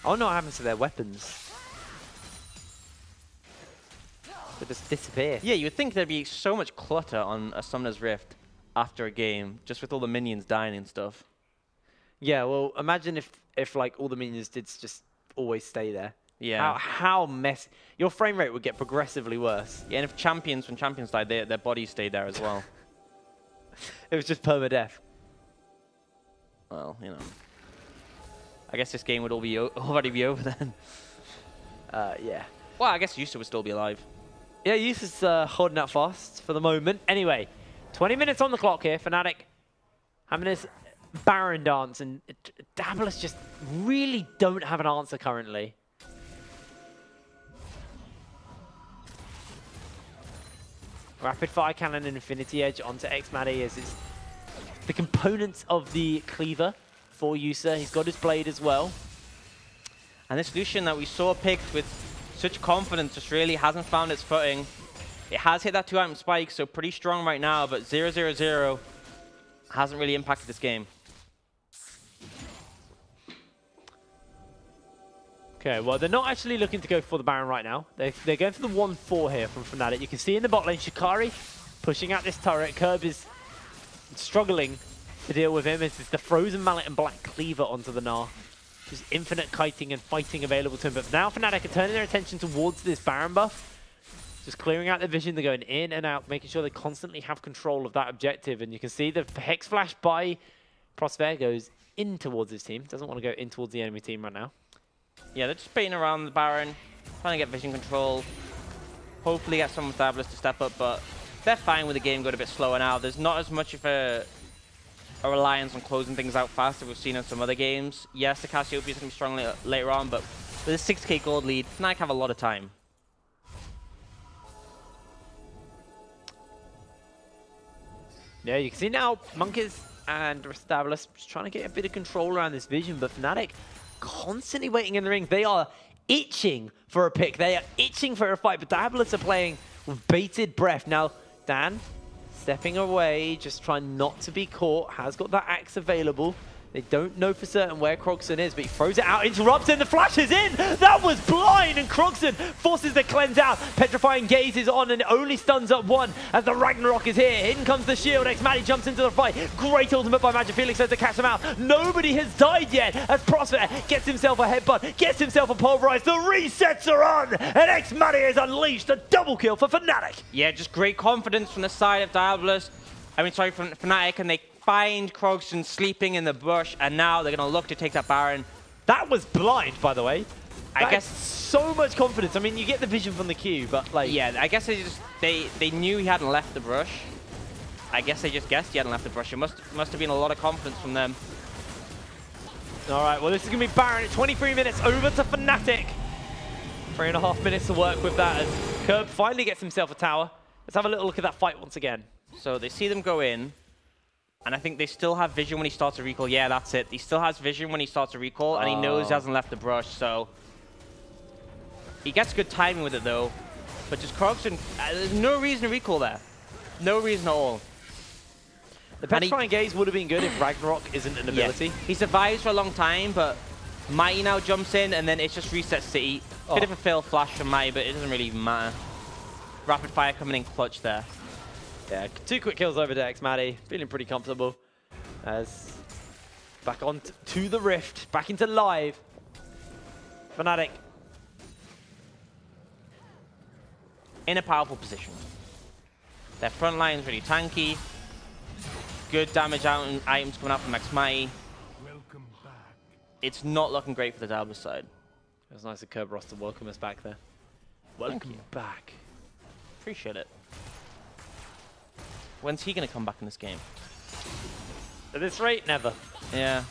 I don't know what happens to their weapons. They just disappear. Yeah, you would think there'd be so much clutter on a Summoner's Rift after a game, just with all the minions dying and stuff. Yeah, well, imagine if like all the minions did just always stay there. Yeah. How messy. Your frame rate would get progressively worse. Yeah, and if champions, when champions died, their bodies stayed there as well. It was just permadeath. Well, you know. I guess this game would already be over then. Yeah. Well, I guess Yusa would still be alive. Yeah, Yusa's holding out fast for the moment. Anyway, 20 minutes on the clock here. Fnatic having this Baron dance, and Diabolus just really don't have an answer currently. Rapid Fire Cannon and Infinity Edge onto Xmatty as it's the components of the cleaver for Yusa. He's got his blade as well. And this Lucian that we saw picked with such confidence just really hasn't found its footing. It has hit that 2-item spike, so pretty strong right now, but 0-0-0 hasn't really impacted this game. Okay, well, they're not actually looking to go for the Baron right now. They're going for the 1-4 here from Fnatic. You can see in the bot lane, Shikari pushing out this turret. Curb is struggling to deal with him. It's the Frozen Mallet and Black Cleaver onto the Gnar. Just infinite kiting and fighting available to him. But now Fnatic are turning their attention towards this Baron buff. Just clearing out their vision. They're going in and out, making sure they constantly have control of that objective. And you can see the Hex Flash by Prosper goes in towards his team. Doesn't want to go in towards the enemy team right now. Yeah, they're just baiting around the Baron, trying to get vision control. Hopefully get someone with Diabolus to step up, but they're fine with the game going a bit slower now. There's not as much of a reliance on closing things out faster we've seen in some other games. Yes, the Cassiopeia is going to be strong later on, but with a 6k gold lead, Fnatic have a lot of time. Yeah, you can see now Monkeys and Diabolus just trying to get a bit of control around this vision, but Fnatic constantly waiting in the rings. They are itching for a pick. They are itching for a fight, but Diabolus are playing with bated breath. Now, Dan stepping away, just trying not to be caught, has got that axe available. They don't know for certain where Krogson is, but he throws it out, interrupts, and the flash is in! That was blind, and Krogson forces the cleanse out. Petrifying Gaze is on, and it only stuns up one as the Ragnarok is here. In comes the shield, Xmatty jumps into the fight. Great ultimate by Magic Felix to catch him out. Nobody has died yet, as Prosper gets himself a headbutt, gets himself a pulverize. The resets are on, and Xmatty has unleashed a double kill for Fnatic. Yeah, just great confidence from the side of Diabolus. From Fnatic, and they find Krogson sleeping in the bush, and now they're going to look to take that Baron. That was blind, by the way. I guess so much confidence. I mean, you get the vision from the Q, but like... Yeah, I guess they knew he hadn't left the brush. I guess they just guessed he hadn't left the brush. It must have been a lot of confidence from them. All right, well, this is going to be Baron at 23 minutes over to Fnatic. 3.5 minutes to work with that as Curb finally gets himself a tower. Let's have a little look at that fight once again. So they see them go in, and I think they still have vision when he starts a recall. Yeah, that's it. He still has vision when he starts a recall, and he knows he hasn't left the brush, so... He gets good timing with it, though. But just Krogson, there's no reason to recall there. No reason at all. The Petrifying Gaze would have been good if Ragnarok isn't an ability. Yeah. He survives for a long time, but Mighty now jumps in, and then it just resets City. Bit of a fail flash from Mighty, but it doesn't really even matter. Rapid Fire coming in clutch there. Yeah, 2 quick kills over to Xmatty. Feeling pretty comfortable. As back on to the Rift, back into live. Fnatic. In a powerful position. Their front line is really tanky. Good damage out and items coming out from Xmatty. Welcome back. It's not looking great for the Diabolus side. It was nice of Curb Ross to welcome us back there. Welcome back. Appreciate it. When's he going to come back in this game? At this rate, never. Yeah.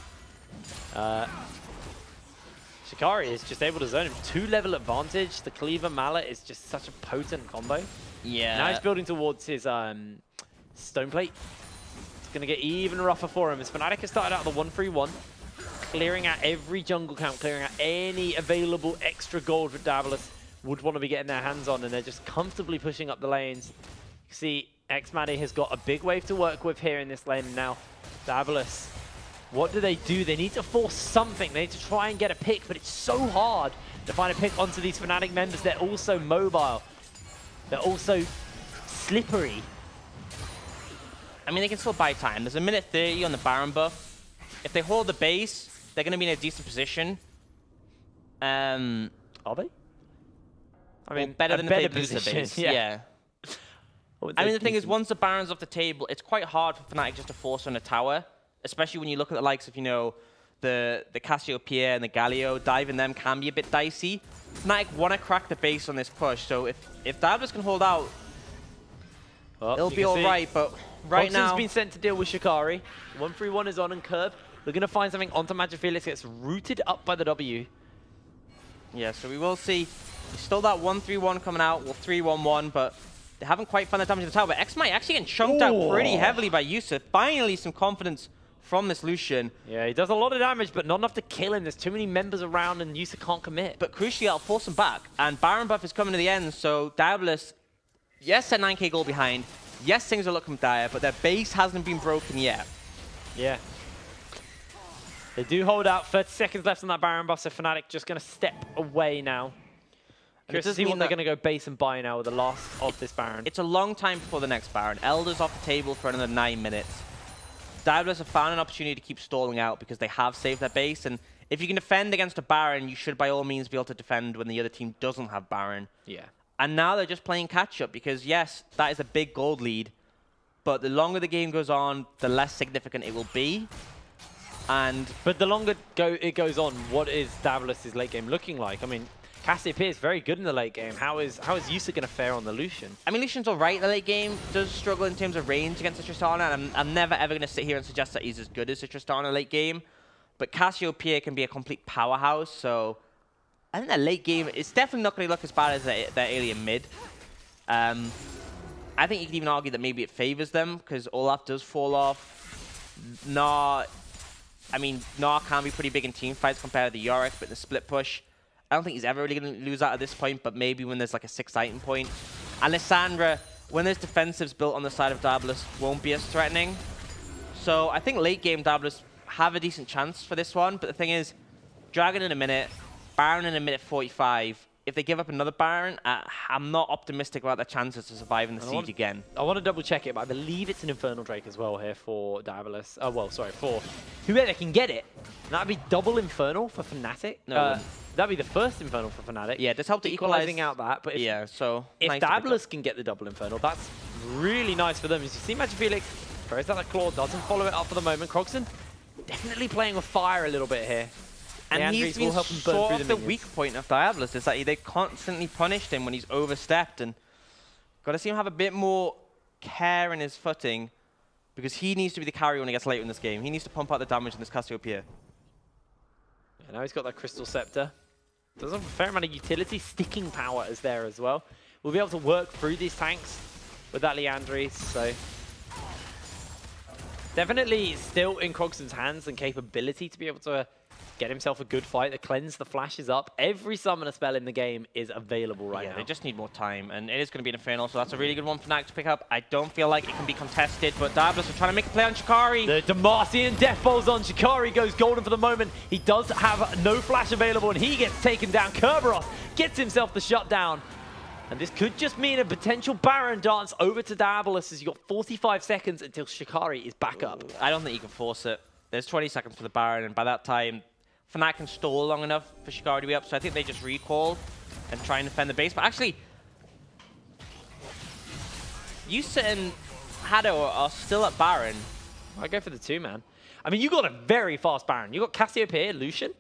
Shikari is just able to zone him. 2-level advantage. The Cleaver Mallet is just such a potent combo. Yeah. Now he's building towards his Stone Plate. It's going to get even rougher for him as Fnatic has started out the 1-3-1. Clearing out every jungle camp, clearing out any available extra gold that Diabolus would want to be getting their hands on, and they're just comfortably pushing up the lanes. You can see Xmatty has got a big wave to work with here in this lane now. Diabolus, what do? They need to force something. They need to try and get a pick, but it's so hard to find a pick onto these Fnatic members. They're also mobile. They're also slippery. I mean, they can still buy time. There's a minute 30 on the Baron buff. If they hold the base, they're going to be in a decent position. Are they? I mean, better than if they lose the position, base. yeah. Yeah. I mean, the thing is, once the Baron's off the table, it's quite hard for Fnatic just to force on a tower, especially when you look at the likes of, you know, the Cassiopeia and the Galio. Diving them can be a bit dicey. Fnatic want to crack the base on this push, so if Diabolus can hold out, it'll be all right, but right now... Krogson been sent to deal with Shikari. 1-3-1 is on, and Curb They're going to find something onto Magic Felix, gets rooted up by the W. Yeah, so we will see. Still that 1-3-1 coming out, well 3-1-1, but They haven't quite found the damage in the tower, but X might actually get chunked out pretty heavily by Yusuf. Finally, some confidence from this Lucian. Yeah, he does a lot of damage, but not enough to kill him. There's too many members around, and Yusuf can't commit. But crucially, that'll force him back. And Baron buff is coming to the end, so Diabolus, yes, they're 9k gold behind. Yes, things are looking dire, but their base hasn't been broken yet. Yeah. They do hold out. 30 seconds left on that Baron buff, so Fnatic just going to step away now. Curious to see what they're going to go base and buy now with the last of this Baron. It's a long time before the next Baron. Elder's off the table for another 9 minutes. Diabolus have found an opportunity to keep stalling out because they have saved their base. And if you can defend against a Baron, you should by all means be able to defend when the other team doesn't have Baron. Yeah. And now they're just playing catch-up because, yes, that is a big gold lead. But the longer the game goes on, the less significant it will be. But the longer it goes on, what is Diabolus' late game looking like? I mean, Cassiopeia is very good in the late game. How is Yusuf going to fare on the Lucian? I mean, Lucian's all right in the late game. Does struggle in terms of range against the Tristana. And I'm never, ever going to sit here and suggest that he's as good as the Tristana late game. But Cassiopeia can be a complete powerhouse. So I think that late game, it's definitely not going to look as bad as their alien mid. I think you could even argue that maybe it favors them because Olaf does fall off. Gnar can be pretty big in team fights compared to the Yorick, but in the split push, I don't think he's ever really going to lose out at this point, but maybe when there's like a 6 item point. And Lissandra, when there's defensives built on the side of Diabolus, won't be as threatening. So I think late game Diabolus have a decent chance for this one, but the thing is, Dragon in a minute, Baron in a minute 45. If they give up another Baron, I'm not optimistic about their chances to survive in the siege again. I want to double check it, but I believe it's an Infernal Drake as well here for Diabolus. Oh, well, sorry, for whoever can get it. That'd be double Infernal for Fnatic. No, that'd be the first Infernal for Fnatic. Yeah, just help to equalizing out that. But if Diabolus can get the double Infernal, that's really nice for them. As you see, Magic Felix throws out the claw, doesn't follow it up for the moment. Croxon definitely playing with fire a little bit here. And he's been sort of the weak point of Diabolus is that they constantly punished him when he's overstepped, and got to see him have a bit more care in his footing because he needs to be the carry when he gets later in this game. He needs to pump out the damage in this Cassiopeia. Yeah, now he's got that Crystal Scepter. Does have a fair amount of utility. Sticking power is there as well. We'll be able to work through these tanks with that Liandry's, so definitely still in Croxon's hands and capability to be able to get himself a good fight. The cleanse, the flash is up. Every summoner spell in the game is available right now. They just need more time, and it is going to be an Infernal, so that's a really good one for Fnatic to pick up. I don't feel like it can be contested, but Diabolus are trying to make a play on Shikari. The Demacian Death Bowls on Shikari goes golden for the moment. He does have no flash available, and he gets taken down. Kerberos gets himself the shutdown. And this could just mean a potential Baron dance over to Diabolus as you've got 45 seconds until Shikari is back up. I don't think you can force it. There's 20 seconds for the Baron, and by that time, Fnatic can stall long enough for Shikari to be up, so I think they just recall and try and defend the base. But actually, Yusuf and Hado are still at Baron. I go for the 2-man. I mean, you got a very fast Baron. You got Cassiopeia, Lucian.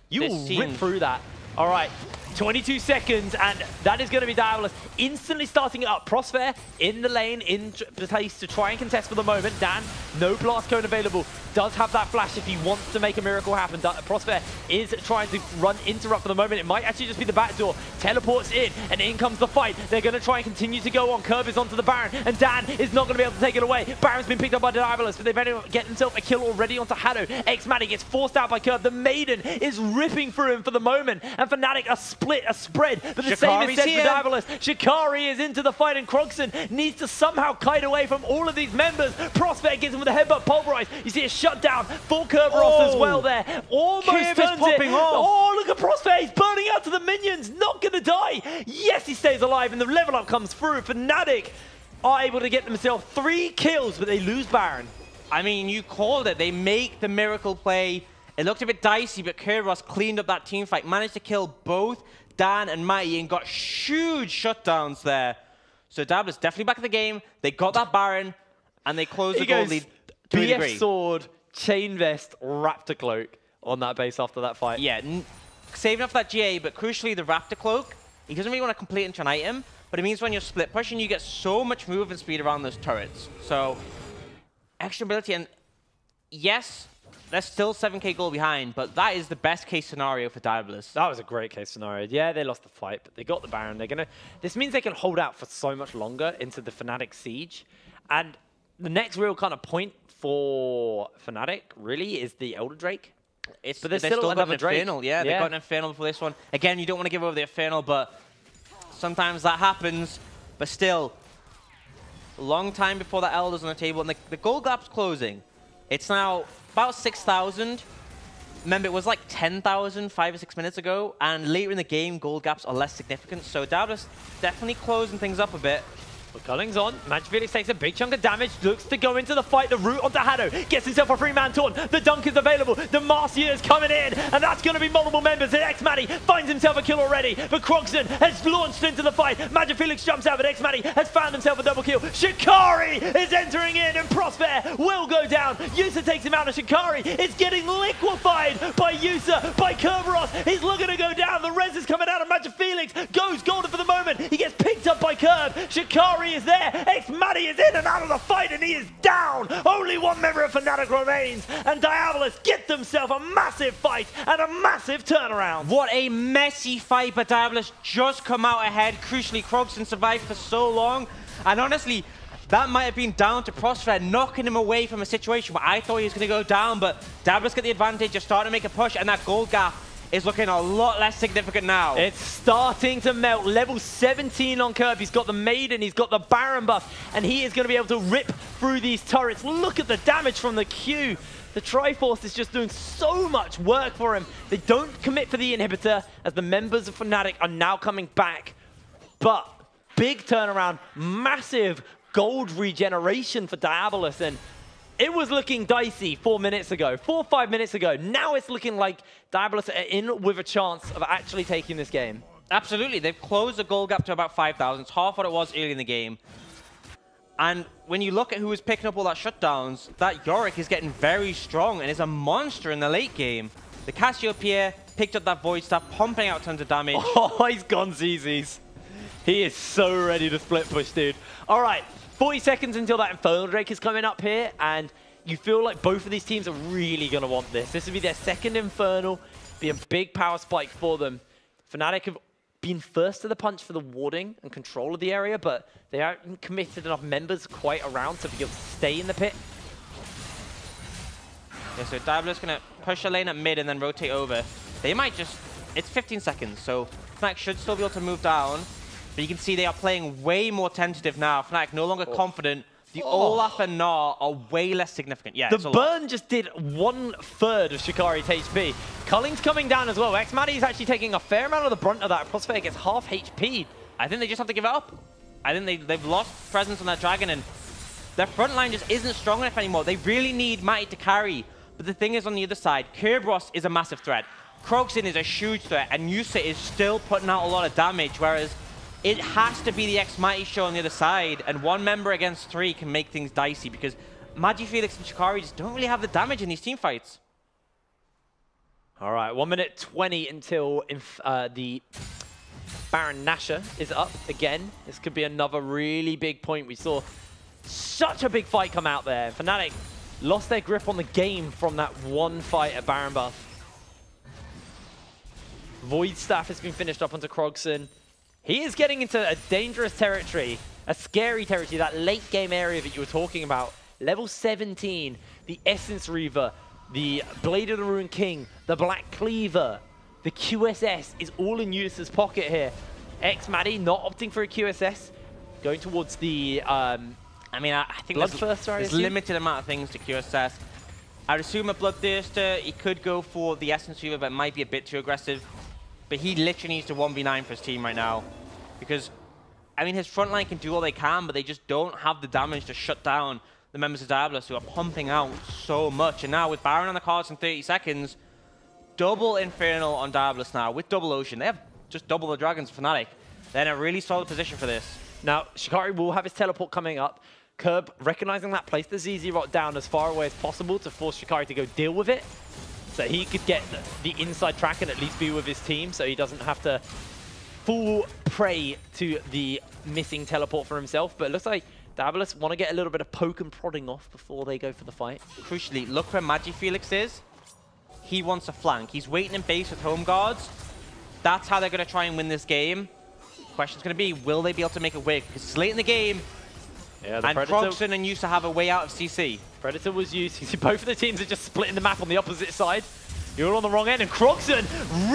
You will rip through that. All right, 22 seconds, and that is going to be Diabolus instantly starting it up. Prosper in the lane, in place to try and contest for the moment. Dan, no blast cone available. Does have that flash if he wants to make a miracle happen. Prosper is trying to run interrupt for the moment. It might actually just be the back door. Teleports in, and in comes the fight. They're going to try and continue to go on. Curve is onto the Baron, and Dan is not going to be able to take it away. Baron's been picked up by Diabolus, but they've only get himself a kill already onto Hado. X-Matic gets forced out by Curve. The Maiden is ripping through him for the moment, and Fnatic a spread, but the same is said for Diabolus. Shikari is into the fight, and Croxon needs to somehow kite away from all of these members. Prospect gets him with a headbutt pulverize. You see a shutdown for Kerberos as well there. Almost turns it. Oh, look at Prospect. He's burning out to the minions. Not going to die. Yes, he stays alive, and the level up comes through. Fnatic are able to get themselves 3 kills, but they lose Baron. I mean, you called it. They make the miracle play. It looked a bit dicey, but Kerberos cleaned up that team fight, managed to kill both Dan and Mighty, and got huge shutdowns there. So Diabolus definitely back in the game. They got that Baron, and they closed the gold lead to a degree. BF Sword, Chain Vest, Raptor Cloak on that base after that fight. Yeah, saving up for that GA, but crucially the Raptor Cloak, he doesn't really want to complete into an item, but it means when you're split pushing, you get so much movement speed around those turrets. So, extra ability, and yes, they're still 7k goal behind, but that is the best case scenario for Diabolus. That was a great case scenario. Yeah, they lost the fight, but they got the Baron. This means they can hold out for so much longer into the Fnatic siege. And the next real kind of point for Fnatic really is the Elder Drake. But they're still another Drake. Infernal. Yeah, they got an Infernal for this one. Again, you don't want to give over the Infernal, but sometimes that happens. But still, a long time before the Elder's on the table, and the gold gap's closing. It's now about 6,000. Remember, it was like 10,000 5 or 6 minutes ago, and later in the game, gold gaps are less significant. So Diabolus definitely closing things up a bit. But Culling's on. Felix takes a big chunk of damage, looks to go into the fight. The root onto Haddo, gets himself a free-man taunt. The dunk is available. The Marcia is coming in, and that's going to be multiple members. And X-Matty finds himself a kill already. But Croxton has launched into the fight. Felix jumps out, but X-Matty has found himself a double kill. Shikari is entering in, and Prosper will go down. Yusa takes him out, and Shikari is getting liquefied by Yusa, by Kerberos. He's looking to go down. The res is coming out, and Felix goes golden for the moment. He gets picked up by Curb. Shikari is there. X-Matty is in and out of the fight, and he is down. Only one member of Fnatic remains, and Diabolus get themselves a massive fight and a massive turnaround. What a messy fight, but Diabolus just come out ahead. Crucially, Croxton survived for so long, and honestly, that might have been down to Prosper knocking him away from a situation where I thought he was going to go down, but Diabolus get the advantage, just starting to make a push, and that gold gap is looking a lot less significant now. It's starting to melt. Level 17 on Curb. He's got the Maiden, he's got the Baron buff, and he is going to be able to rip through these turrets. Look at the damage from the Q. The Triforce is just doing so much work for him. They don't commit for the inhibitor, as the members of Fnatic are now coming back. But big turnaround, massive gold regeneration for Diabolus, and it was looking dicey 4 minutes ago, 4 or 5 minutes ago. Now it's looking like Diabolus are in with a chance of actually taking this game. Absolutely. They've closed the goal gap to about 5,000. It's half what it was early in the game. And when you look at who was picking up all that shutdowns, that Yorick is getting very strong and is a monster in the late game. The Cassiopeia picked up that Void Staff, pumping out tons of damage. Oh, he's gone ZZs. He is so ready to split push, dude. All right. 40 seconds until that Infernal Drake is coming up here, and you feel like both of these teams are really going to want this. This will be their second Infernal, be a big power spike for them. Fnatic have been first to the punch for the warding and control of the area, but they haven't committed enough members quite around to be able to stay in the pit. Yeah, so Diabolus going to push a lane at mid and then rotate over. They might just... It's 15 seconds, so Fnatic should still be able to move down. But you can see they are playing way more tentative now. Fnatic no longer confident. The Olaf and Gnar are way less significant. Yeah, the burn just did 1/3 of Shikari's HP. Culling's coming down as well. X-Matty is actually taking a fair amount of the brunt of that. Prospect gets half HP. I think they just have to give it up. I think they've lost presence on that dragon, and their front line just isn't strong enough anymore. They really need Matty to carry. But the thing is, on the other side, Kerberos is a massive threat. Croxton is a huge threat, and Yusa is still putting out a lot of damage, whereas it has to be the X-Matty show on the other side, and one member against 3 can make things dicey, because Felix and Shikari just don't really have the damage in these team fights. All right, 1 minute 20 until the Baron Nashor is up again. This could be another really big point. We saw such a big fight come out there. Fnatic lost their grip on the game from that one fight at Baron buff. Void Staff has been finished up onto Croxton. He is getting into a dangerous territory, a scary territory, that late game area that you were talking about. Level 17, the Essence Reaver, the Blade of the Ruined King, the Black Cleaver, the QSS is all in Yusa's pocket here. X-Matty not opting for a QSS, going towards the I think there's limited amount of things to QSS. I'd assume a Bloodthirster, he could go for the Essence Reaver, but it might be a bit too aggressive. But he literally needs to 1v9 for his team right now. Because, I mean, his front line can do all they can, but they just don't have the damage to shut down the members of Diabolus, who are pumping out so much. And now with Baron on the cards in 30 seconds, double Infernal on Diabolus now with double Ocean. They have just double the Dragons for Fnatic. They're in a really solid position for this. Now, Shikari will have his teleport coming up. Curb, recognizing that, placed the ZZ Rot down as far away as possible to force Shikari to go deal with it. So he could get the inside track and at least be with his team, so he doesn't have to fall prey to the missing teleport for himself. But it looks like Diabolus want to get a little bit of poke and prodding off before they go for the fight. Crucially, look where MagiFelix is. He wants a flank. He's waiting in base with home guards. That's how they're going to try and win this game. Question's going to be, will they be able to make it work? Because it's late in the game, Yeah, and Croxon and Yusa have a way out of CC. Predator was used. You see both of the teams are just splitting the map on the opposite side. You're all on the wrong end, and Croxon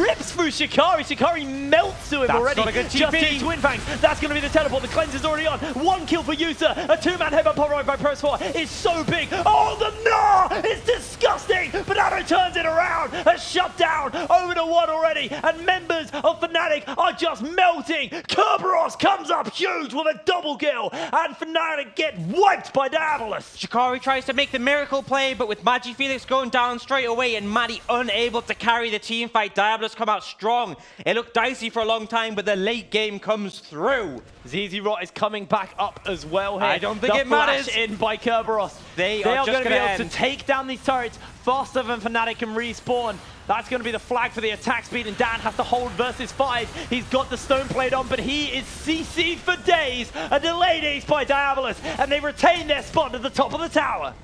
rips through Shikari. Shikari melts to him already. Not a good TP. Just two Twin Fangs. That's going to be the teleport. The cleanse is already on. 1 kill for Yusa. A 2-man headbutt polarized by Pro4 is so big. Oh, the Gnaw is disgusting. Banana turns it around. A shutdown over to 1 already. And members of Fnatic are just melting. Kerberos comes up huge with a double kill. And Fnatic get wiped by Diabolus. Shikari tries to make the miracle play, but with MagiFelix going down straight away and Maddie unable to carry the team fight, Diabolus come out strong. It looked dicey for a long time, but the late game comes through. ZZ Rot is coming back up as well here. I don't think the it matters. flash in by Kerberos. They are just going to be able end. to take down these turrets faster than Fnatic can respawn. That's going to be the flag for the attack speed, and Dan has to hold versus 5. He's got the stone plate on, but he is CC'd for days. A delayed ace by Diabolus, and they retain their spot at the top of the tower.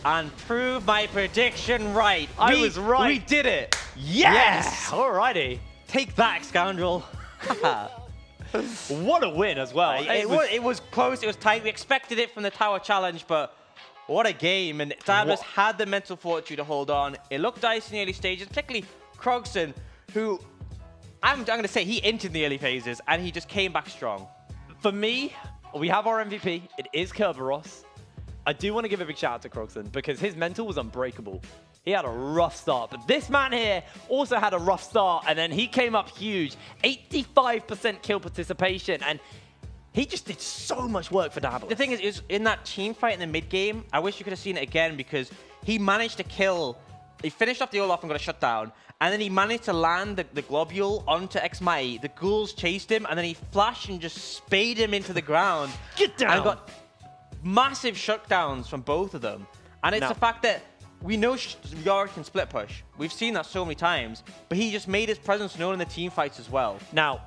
And prove my prediction right. I was right. We did it. Yes! Alrighty. Take that, scoundrel. What a win as well. It was close. It was tight. We expected it from the tower challenge, but what a game. And Diabolus had the mental fortitude to hold on. It looked dicey in the early stages, particularly Croxon, who I'm going to say he entered in the early phases, and he just came back strong. For me, we have our MVP. It is Kerberos. I do want to give a big shout out to Croxon because his mental was unbreakable. He had a rough start, but this man here also had a rough start, and then he came up huge. 85% kill participation, and he just did so much work for Diabolus. The thing is in that team fight in the mid game, I wish you could have seen it again because he managed to kill. He finished off the Olaf and got a shutdown, and then he managed to land the globule onto Xmai. The ghouls chased him, and then he flashed and just spade him into the ground. Get down! And got massive shutdowns from both of them. And it's the fact that we know Yorick can split push. We've seen that so many times, but he just made his presence known in the team fights as well. Now,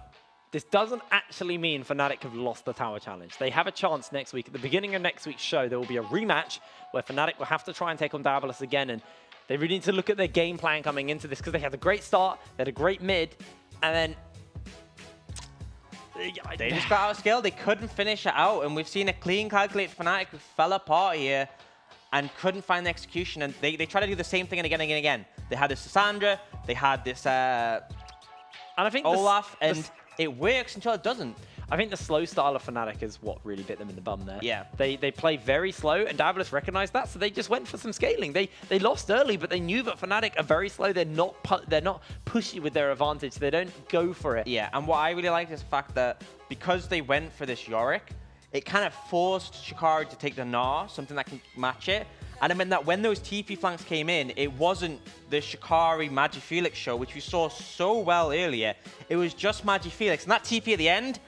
this doesn't actually mean Fnatic have lost the tower challenge. They have a chance next week. At the beginning of next week's show, there will be a rematch where Fnatic will have to try and take on Diabolus again, and they really need to look at their game plan coming into this because they had a great start, they had a great mid, and then they just got out of skill. They couldn't finish it out, and we've seen a clean calculate Fnatic who fell apart here and couldn't find the execution, and they try to do the same thing again and again and again. They had this Cassandra, they had this and I think Olaf, and it works until it doesn't. I think the slow style of Fnatic is what really bit them in the bum there. Yeah. They play very slow, and Diabolus recognized that, so they just went for some scaling. They lost early, but they knew that Fnatic are very slow. They're not pushy with their advantage. They don't go for it. Yeah, and what I really like is the fact that because they went for this Yorick, it kind of forced Shikari to take the Gnaw, something that can match it. And it meant that when those TP flanks came in, it wasn't the Shikari MagiFelix show, which we saw so well earlier. It was just MagiFelix. And that TP at the end,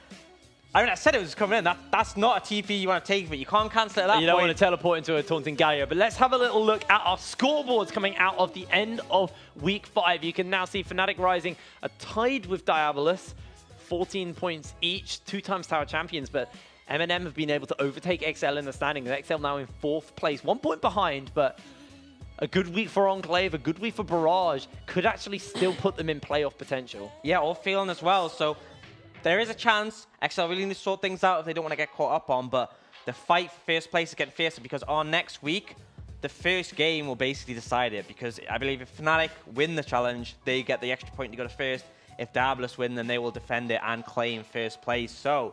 I mean, I said it was coming in. That's not a TP you want to take, but you can't cancel it at that point. You don't want to teleport into a Taunting Galio. But let's have a little look at our scoreboards coming out of the end of Week 5. You can now see Fnatic Rising are tied with Diabolus, 14 points each, 2 times Tower Champions, but M&M have been able to overtake XL in the standings. XL now in 4th place, 1 point behind, but a good week for Enclave, a good week for Barrage, could actually still put them in playoff potential. Yeah, all feeling as well. So there is a chance. XL really need to sort things out if they don't want to get caught up on, but the fight for first place is getting fiercer because on next week, the first game will basically decide it, because I believe if Fnatic win the challenge, they get the extra point to go to first. If Diabolus win, then they will defend it and claim first place. So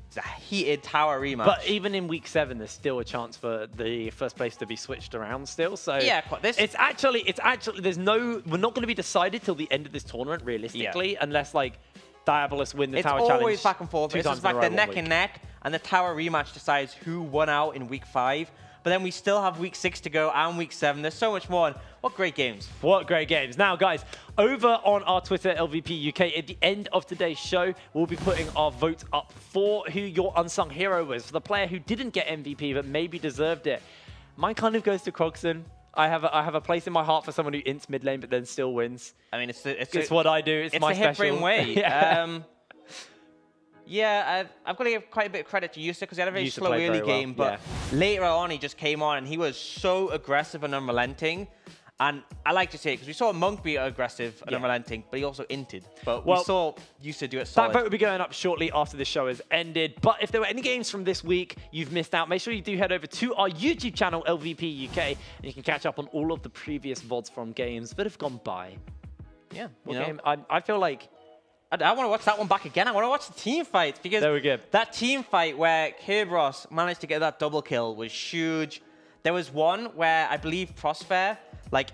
it's a heated tower rematch. But even in Week 7, there's still a chance for the first place to be switched around still. So yeah, it's actually we're not going to be decided till the end of this tournament realistically, unless like Diabolus win the tower challenge. It's always back and forth. It's just like they're neck and neck, and the tower rematch decides who won out in Week 5. But then we still have Week 6 to go and Week 7. There's so much more. And what great games. What great games. Now, guys, over on our Twitter, LVP UK, at the end of today's show, we'll be putting our vote up for who your unsung hero was, for the player who didn't get MVP but maybe deserved it. Mine kind of goes to Croxon. I have a place in my heart for someone who ints mid lane but then still wins. I mean, it's what I do. It's my the hip special way. yeah. Yeah, I've got to give quite a bit of credit to Yusa because he had a very slow played early very well, game, but later on he just came on and he was so aggressive and unrelenting. And I like to say it because we saw Monk be aggressive and unrelenting, but he also inted. But we saw Yusa do it solid. That vote will be going up shortly after the show has ended. But if there were any games from this week you've missed out, make sure you do head over to our YouTube channel, LVP UK, and you can catch up on all of the previous VODs from games that have gone by. Yeah, I feel like... I want to watch that one back again. I want to watch the team fights because that team fight where Kerberos managed to get that double kill was huge. There was one where I believe Prosper, like,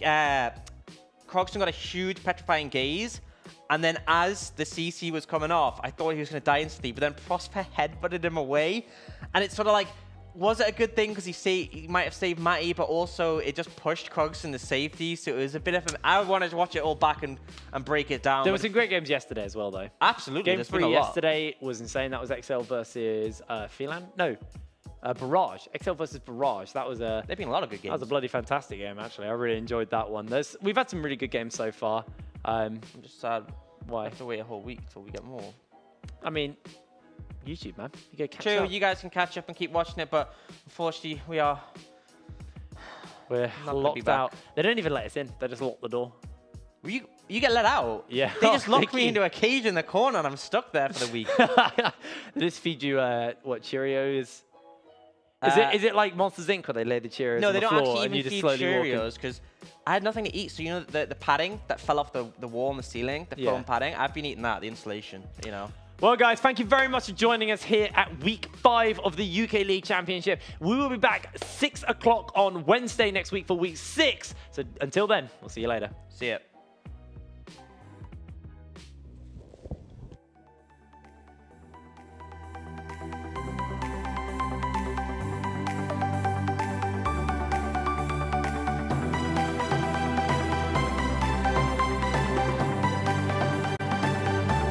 Crogston got a huge petrifying gaze, and then as the CC was coming off, I thought he was going to die instantly, but then Prosper headbutted him away, and it's sort of like, was it a good thing because he might have saved Matty, but also it just pushed Crogston to safety, so it was a bit of I wanted to watch it all back and break it down. There were some great games yesterday as well, though. Absolutely. Game 3 yesterday was insane. That was XL versus Phelan. No. Barrage. XL versus Barrage. That was a... They've been a lot of good games. That was a bloody fantastic game, actually. I really enjoyed that one. We've had some really good games so far. I'm just sad. Why? I have to wait a whole week till we get more. I mean, YouTube, man. You go catch True, up. you guys can catch up and keep watching it, but unfortunately, we're locked out. They don't even let us in. They just lock the door. You get let out? Yeah. They just locked me into a cage in the corner, and I'm stuck there for the week. They just feed you, what, Cheerios? Is it like Monsters Inc. where they lay the Cheerios no, on the floor? No, they don't actually and even feed Cheerios because I had nothing to eat. So, you know, the padding that fell off the wall and the ceiling, the foam padding, I've been eating that, the insulation, you know. Well, guys, thank you very much for joining us here at Week 5 of the UK League Championship. We will be back 6 o'clock on Wednesday next week for Week 6. So until then, we'll see you later. See ya.